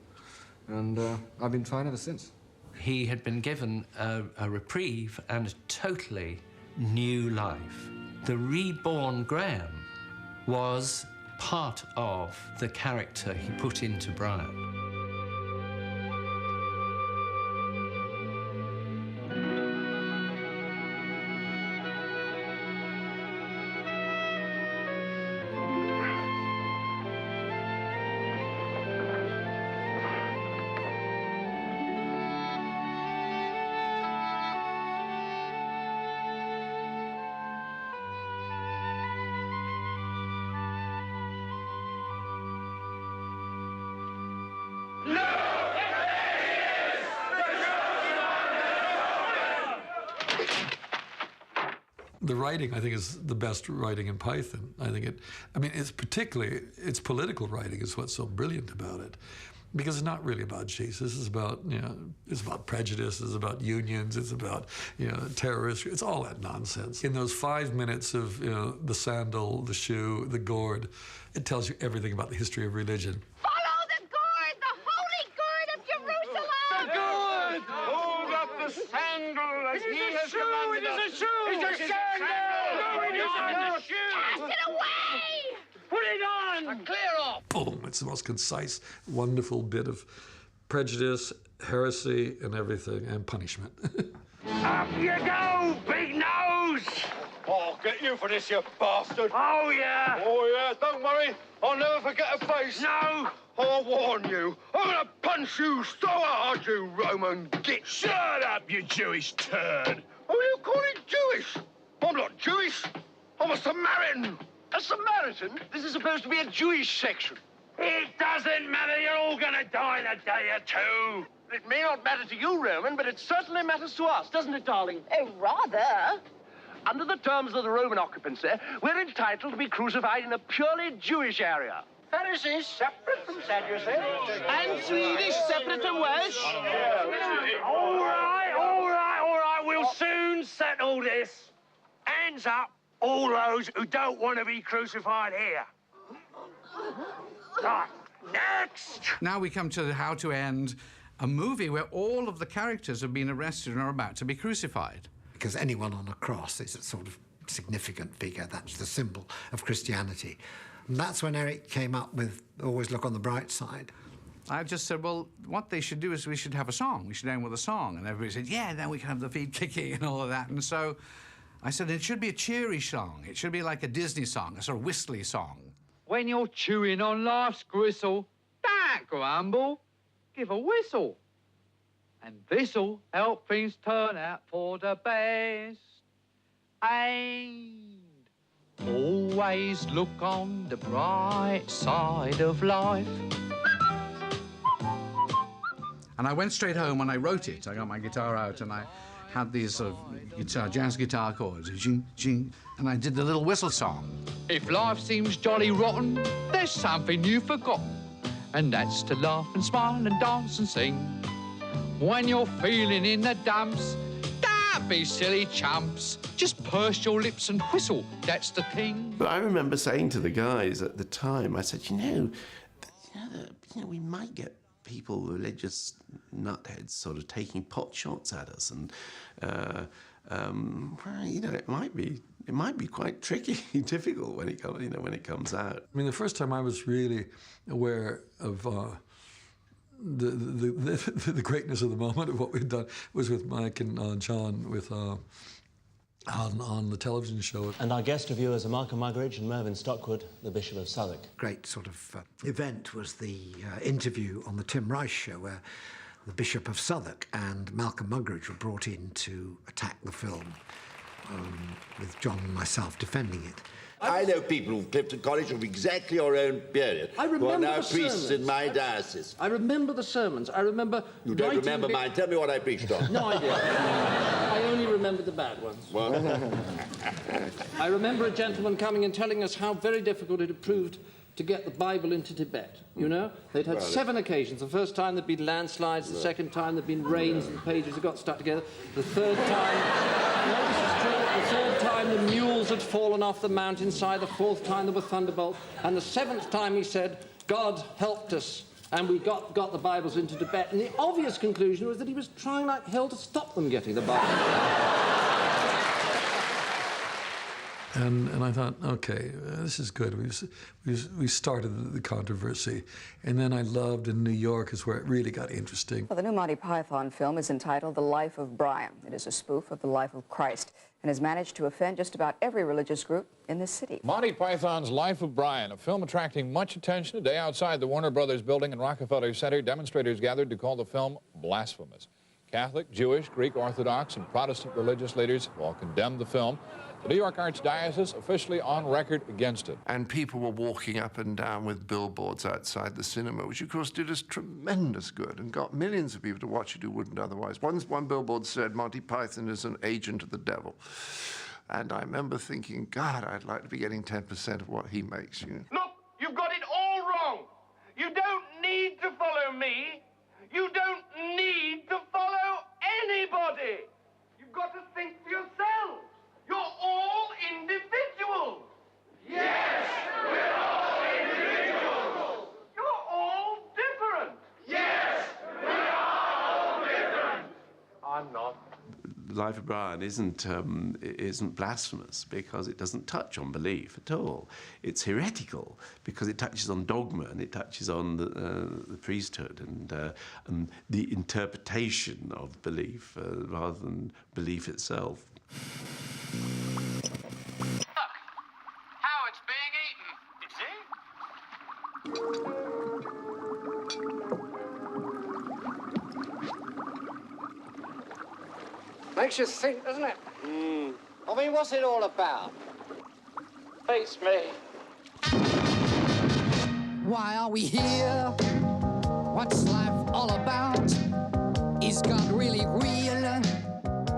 [SPEAKER 10] and I've been fine ever since.
[SPEAKER 22] He had been given a reprieve and a totally new life. The reborn Graham was part of the character he put into Brian.
[SPEAKER 19] The writing, I think, is the best writing in Python. I think it's political writing is what's so brilliant about it. Because it's not really about Jesus. It's about, it's about prejudice. It's about unions. It's about, terrorists. It's all that nonsense. In those 5 minutes of, the sandal, the shoe, the gourd, it tells you everything about the history of religion.
[SPEAKER 7] Follow the gourd, the holy gourd of Jerusalem!
[SPEAKER 12] The gourd! Hold up the sandal as he has commanded us.
[SPEAKER 14] It is a shoe!
[SPEAKER 12] It's a sandal!
[SPEAKER 14] No, it isn't a shoe!
[SPEAKER 7] Cast it away!
[SPEAKER 12] Put it on!
[SPEAKER 14] Clear off!
[SPEAKER 19] Boom! It's the most concise, wonderful bit of prejudice, heresy, and everything, and punishment.
[SPEAKER 12] Up you go, big nose!
[SPEAKER 17] I'll get you for this, you bastard.
[SPEAKER 12] Oh, yeah?
[SPEAKER 17] Oh, yeah, don't worry. I'll never forget a face.
[SPEAKER 12] No!
[SPEAKER 17] I'll warn you. I'm gonna punch you so hard, you Roman git.
[SPEAKER 12] Shut up, you Jewish turd!
[SPEAKER 17] Who are you calling Jewish? I'm not Jewish. I'm a Samaritan.
[SPEAKER 12] A Samaritan? This is supposed to be a Jewish section. It doesn't matter. You're all gonna die in a day or two. It may not matter to you, Roman, but it certainly matters to us, doesn't it, darling?
[SPEAKER 7] Oh, rather.
[SPEAKER 12] Under the terms of the Roman occupancy, we're entitled to be crucified in a purely Jewish area. Pharisees separate from Sadducees. And Swedish separate from Welsh. All right. We'll soon settle this. Hands up, all those who don't want to be crucified here. Right, next.
[SPEAKER 11] Now we come to how to end a movie where all of the characters have been arrested and are about to be crucified.
[SPEAKER 15] Because anyone on a cross is a sort of significant figure. That's the symbol of Christianity. And that's when Eric came up with Always Look on the Bright Side.
[SPEAKER 11] I just said, well, what they should do is we should have a song. We should end with a song. And everybody said, yeah, then we can have the feet kicking and all of that. And so I said, it should be a cheery song. It should be like a Disney song, a sort of whistly song.
[SPEAKER 18] When you're chewing on life's gristle, don't grumble, give a whistle. And this'll help things turn out for the best. And always look on the bright side of life.
[SPEAKER 11] And I went straight home and I wrote it. I got my guitar out and I had these sort of jazz guitar chords, jing, jing, and I did the little whistle song.
[SPEAKER 18] If life seems jolly rotten, there's something you've forgotten, and that's to laugh and smile and dance and sing. When you're feeling in the dumps, don't be silly chumps. Just purse your lips and whistle, that's the thing.
[SPEAKER 20] But I remember saying to the guys at the time, I said, we might get people, religious nutheads, sort of taking pot shots at us, and it might be quite tricky, difficult when it comes out.
[SPEAKER 19] I mean, the first time I was really aware of the greatness of the moment of what we'd done was with Mike and John with on the television show.
[SPEAKER 1] And our guest reviewers are Malcolm Muggeridge and Mervyn Stockwood, the Bishop of Southwark.
[SPEAKER 15] Great sort of event was the interview on the Tim Rice show where the Bishop of Southwark and Malcolm Muggeridge were brought in to attack the film with John and myself defending it.
[SPEAKER 4] I know people from Clifton College of exactly your own period who are now priests in my diocese.
[SPEAKER 13] I remember the sermons. I remember...
[SPEAKER 4] You don't remember mine. Tell me what I preached on.
[SPEAKER 13] No idea. I only remember the bad ones.
[SPEAKER 4] What?
[SPEAKER 13] I remember a gentleman coming and telling us how very difficult it had proved to get the Bible into Tibet, you know? They'd had 7 occasions. The first time there'd been landslides, the second time there'd been rains and the pages had got stuck together. The third time... No, this is true. The third time the mules had fallen off the mountainside. The fourth time there were thunderbolts. And the 7th time he said, God helped us. And we got the Bibles into Tibet. And the obvious conclusion was that he was trying like hell to stop them getting the Bible.
[SPEAKER 19] And I thought, okay, this is good. We started the controversy. And then I loved in New York is where it really got interesting.
[SPEAKER 5] Well, the new Monty Python film is entitled The Life of Brian. It is a spoof of the life of Christ and has managed to offend just about every religious group in this city.
[SPEAKER 23] Monty Python's Life of Brian, a film attracting much attention today outside the Warner Brothers building in Rockefeller Center. Demonstrators gathered to call the film blasphemous. Catholic, Jewish, Greek Orthodox, and Protestant religious leaders have all condemned the film. The New York Archdiocese officially on record against it.
[SPEAKER 2] And people were walking up and down with billboards outside the cinema, which of course did us tremendous good and got millions of people to watch it who wouldn't otherwise. One billboard said Monty Python is an agent of the devil. And I remember thinking, God, I'd like to be getting 10% of what he makes, you know.
[SPEAKER 12] Look, you've got it all wrong. You don't need to follow me. You don't need to follow anybody. You've got to think for yourselves. You're all individuals. Yes, we're all individuals. You're all different. Yes, we are all different. I'm not.
[SPEAKER 20] Life of Brian isn't blasphemous because it doesn't touch on belief at all. It's heretical because it touches on dogma and it touches on the priesthood and the interpretation of belief rather than belief itself.
[SPEAKER 18] How it's being eaten. You see?
[SPEAKER 13] Makes you think, doesn't it? I mean, what's it all about? Face me.
[SPEAKER 3] Why are we here? What's life all about? Is God really real?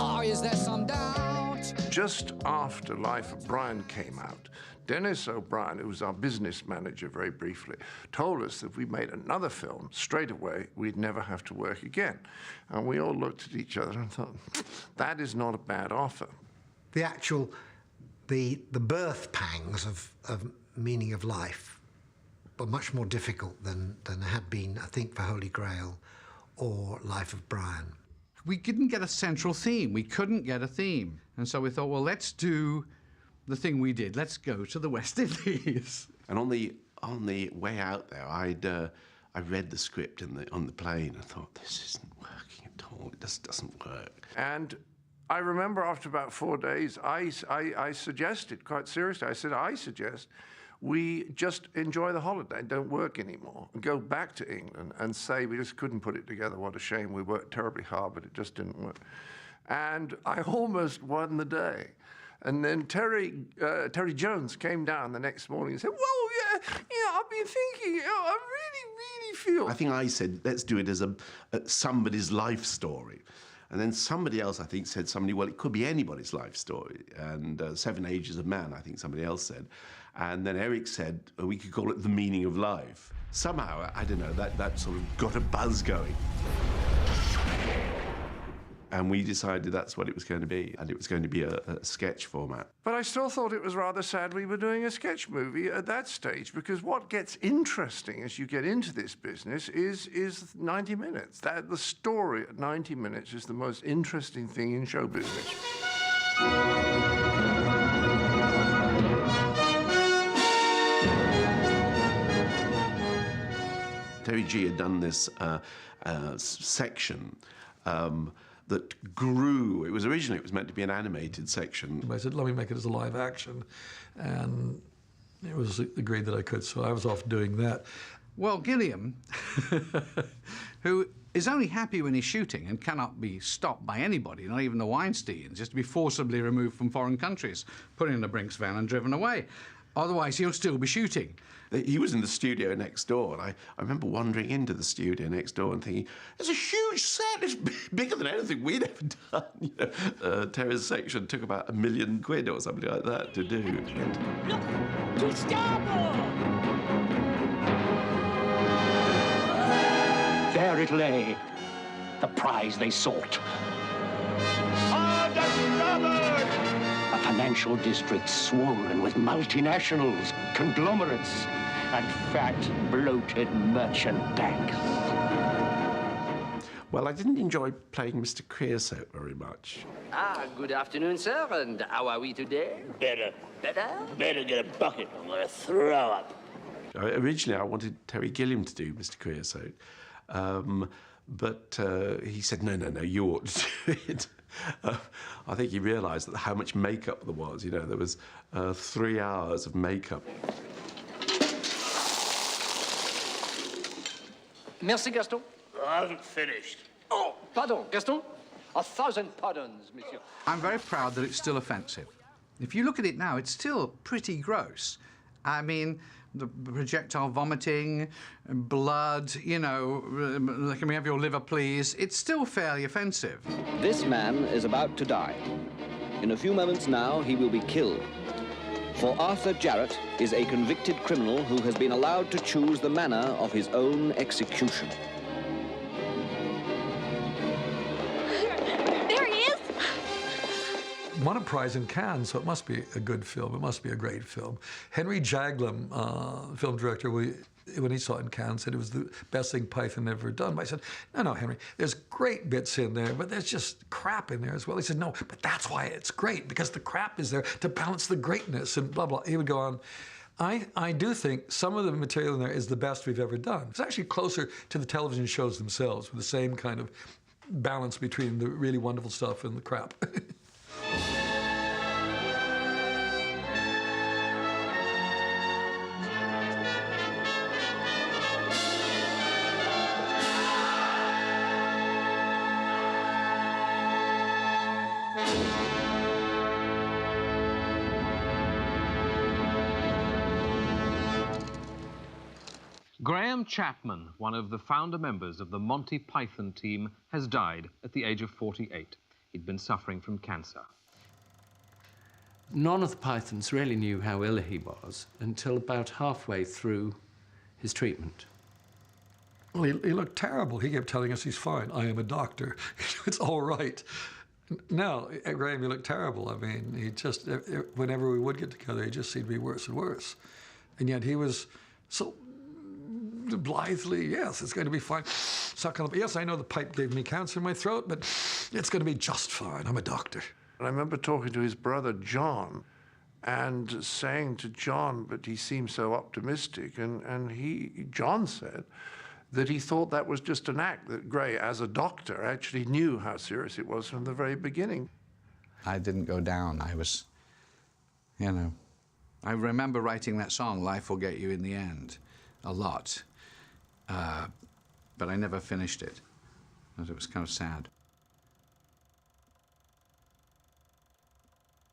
[SPEAKER 3] Or is there some doubt?
[SPEAKER 2] Just after Life of Brian came out, Dennis O'Brien, who was our business manager very briefly, told us that if we made another film, straight away, we'd never have to work again. And we all looked at each other and thought, that is not a bad offer.
[SPEAKER 15] The birth pangs of Meaning of Life were much more difficult than had been, I think, for Holy Grail or Life of Brian.
[SPEAKER 11] We didn't get a central theme. We couldn't get a theme. And so we thought, well, let's do the thing we did. Let's go to the West Indies.
[SPEAKER 20] And on the way out there, I read the script on the plane and thought, this isn't working at all. It just doesn't work.
[SPEAKER 2] And I remember after about 4 days, I suggested, quite seriously, I suggest we just enjoy the holiday, don't work anymore, and go back to England and say we just couldn't put it together. What a shame. We worked terribly hard, but it just didn't work. And I almost won the day. And then Terry Jones came down the next morning and said, well, yeah, I've been thinking, I really feel...
[SPEAKER 20] I think I said, let's do it as somebody's life story. And then somebody else, I think, said well, it could be anybody's life story. And 7 Ages of Man, I think somebody else said. And then Eric said, we could call it The Meaning of Life. Somehow, I don't know, that sort of got a buzz going. And we decided that's what it was going to be, and it was going to be a sketch format.
[SPEAKER 2] But I still thought it was rather sad we were doing a sketch movie at that stage, because what gets interesting as you get into this business is 90 minutes. The story at 90 minutes is the most interesting thing in show business.
[SPEAKER 20] Terry G had done this section that grew. It was meant to be an animated section.
[SPEAKER 19] I said, let me make it as a live action. And it was agreed that I could, so I was off doing that.
[SPEAKER 11] Well, Gilliam, who is only happy when he's shooting and cannot be stopped by anybody, not even the Weinsteins, just to be forcibly removed from foreign countries, put in a Brinks van and driven away. Otherwise, he'll still be shooting.
[SPEAKER 20] He was in the studio next door, and I remember wandering into the studio next door and thinking, it's a huge set, it's bigger than anything we'd ever done. You know, Terry's section took about £1 million or something like that to do.
[SPEAKER 14] Look, to starboard!
[SPEAKER 6] There it lay, the prize they sought.
[SPEAKER 14] Hard to starboard!
[SPEAKER 6] A financial district swollen with multinationals, conglomerates, and fat, bloated merchant banks.
[SPEAKER 20] Well, I didn't enjoy playing Mr. Creosote very much.
[SPEAKER 8] Good afternoon, sir, and how are we today?
[SPEAKER 6] Better.
[SPEAKER 8] Better?
[SPEAKER 6] Better get a bucket, I'm gonna throw up.
[SPEAKER 20] Originally, I wanted Terry Gilliam to do Mr. Creosote, but he said, no, you ought to do it. I think he realised that how much makeup there was. You know, there was 3 hours of makeup.
[SPEAKER 8] Merci, Gaston.
[SPEAKER 6] I haven't finished.
[SPEAKER 8] Oh, pardon, Gaston. 1,000 pardons, monsieur.
[SPEAKER 11] I'm very proud that it's still offensive. If you look at it now, it's still pretty gross. I mean, the projectile vomiting, blood, you know, can we have your liver, please? It's still fairly offensive.
[SPEAKER 24] This man is about to die.
[SPEAKER 9] In a few moments now, he will be killed. For Arthur Jarrett is a convicted criminal who has been allowed to choose the manner of his own execution.
[SPEAKER 7] There he is!
[SPEAKER 19] Won a prize in Cannes, so it must be a good film. It must be a great film. Henry Jaglom, film director, when he saw it in Cannes, said it was the best thing Python ever done. But I said, no, Henry, there's great bits in there, but there's just crap in there as well. He said, no, but that's why it's great, because the crap is there to balance the greatness and blah, blah. He would go on. I do think some of the material in there is the best we've ever done. It's actually closer to the television shows themselves, with the same kind of balance between the really wonderful stuff and the crap.
[SPEAKER 16] Graham Chapman, one of the founder members of the Monty Python team, has died at the age of 48. He'd been suffering from cancer.
[SPEAKER 22] None of the Pythons really knew how ill he was until about halfway through his treatment.
[SPEAKER 19] Well, he looked terrible. He kept telling us he's fine. I am a doctor. It's all right. No, Graham, you look terrible. I mean, he just, whenever we would get together, he just seemed to be worse and worse. And yet he was so blithely, yes, it's going to be fine. Suck on the, yes, I know the pipe gave me cancer in my throat, but it's going to be just fine. I'm a doctor.
[SPEAKER 2] And I remember talking to his brother, John, and saying to John, but he seemed so optimistic, and John said that he thought that was just an act, that Gray, as a doctor, actually knew how serious it was from the very beginning.
[SPEAKER 11] I didn't go down. I was, you know, I remember writing that song, Life Will Get You in the End, a lot. But I never finished it, because it was kind of sad.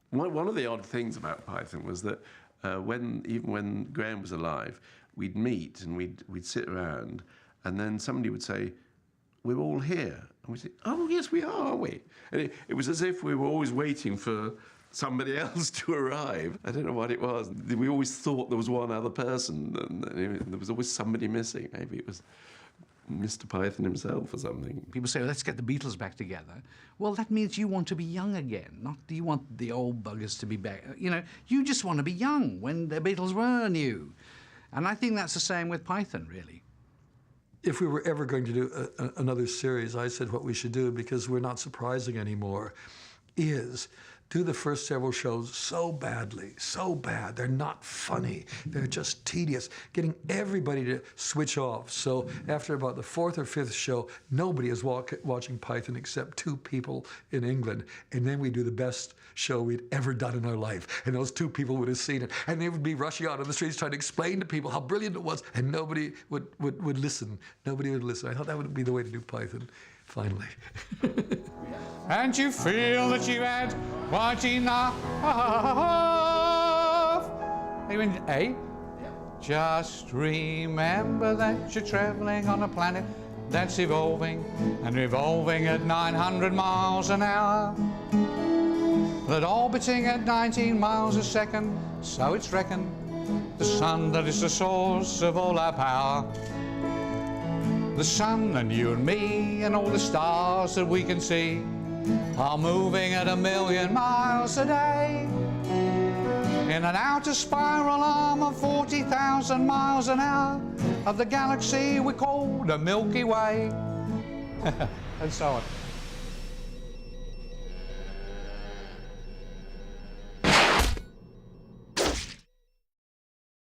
[SPEAKER 20] One of the odd things about Python was that even when Graham was alive, we'd meet and we'd sit around, and then somebody would say, "We're all here," and we'd say, "Oh yes, we are, aren't we?" And it was as if we were always waiting for somebody else to arrive. I don't know what it was. We always thought there was one other person, and there was always somebody missing. Maybe it was Mr. Python himself or something.
[SPEAKER 11] People say, let's get the Beatles back together. Well, that means you want to be young again, not do you want the old buggers to be back. You know, you just want to be young when the Beatles were new. And I think that's the same with Python, really.
[SPEAKER 19] If we were ever going to do another series, I said what we should do, because we're not surprising anymore, is do the first several shows so badly, so bad. They're not funny. They're just tedious, getting everybody to switch off. So after about the fourth or fifth show, nobody is watching Python except 2 people in England. And then we do the best show we'd ever done in our life. And those 2 people would have seen it. And they would be rushing out on the streets trying to explain to people how brilliant it was. And nobody would listen. Nobody would listen. I thought that would be the way to do Python, finally.
[SPEAKER 18] And you feel that you had quite enough. Even A? Just remember that you're traveling on a planet that's evolving and revolving at 900 miles an hour. That orbiting at 19 miles a second, so it's reckoned, the sun that is the source of all our power. The sun and you and me and all the stars that we can see are moving at 1,000,000 miles a day in an outer spiral arm of 40,000 miles an hour of the galaxy we call the Milky Way. And so on.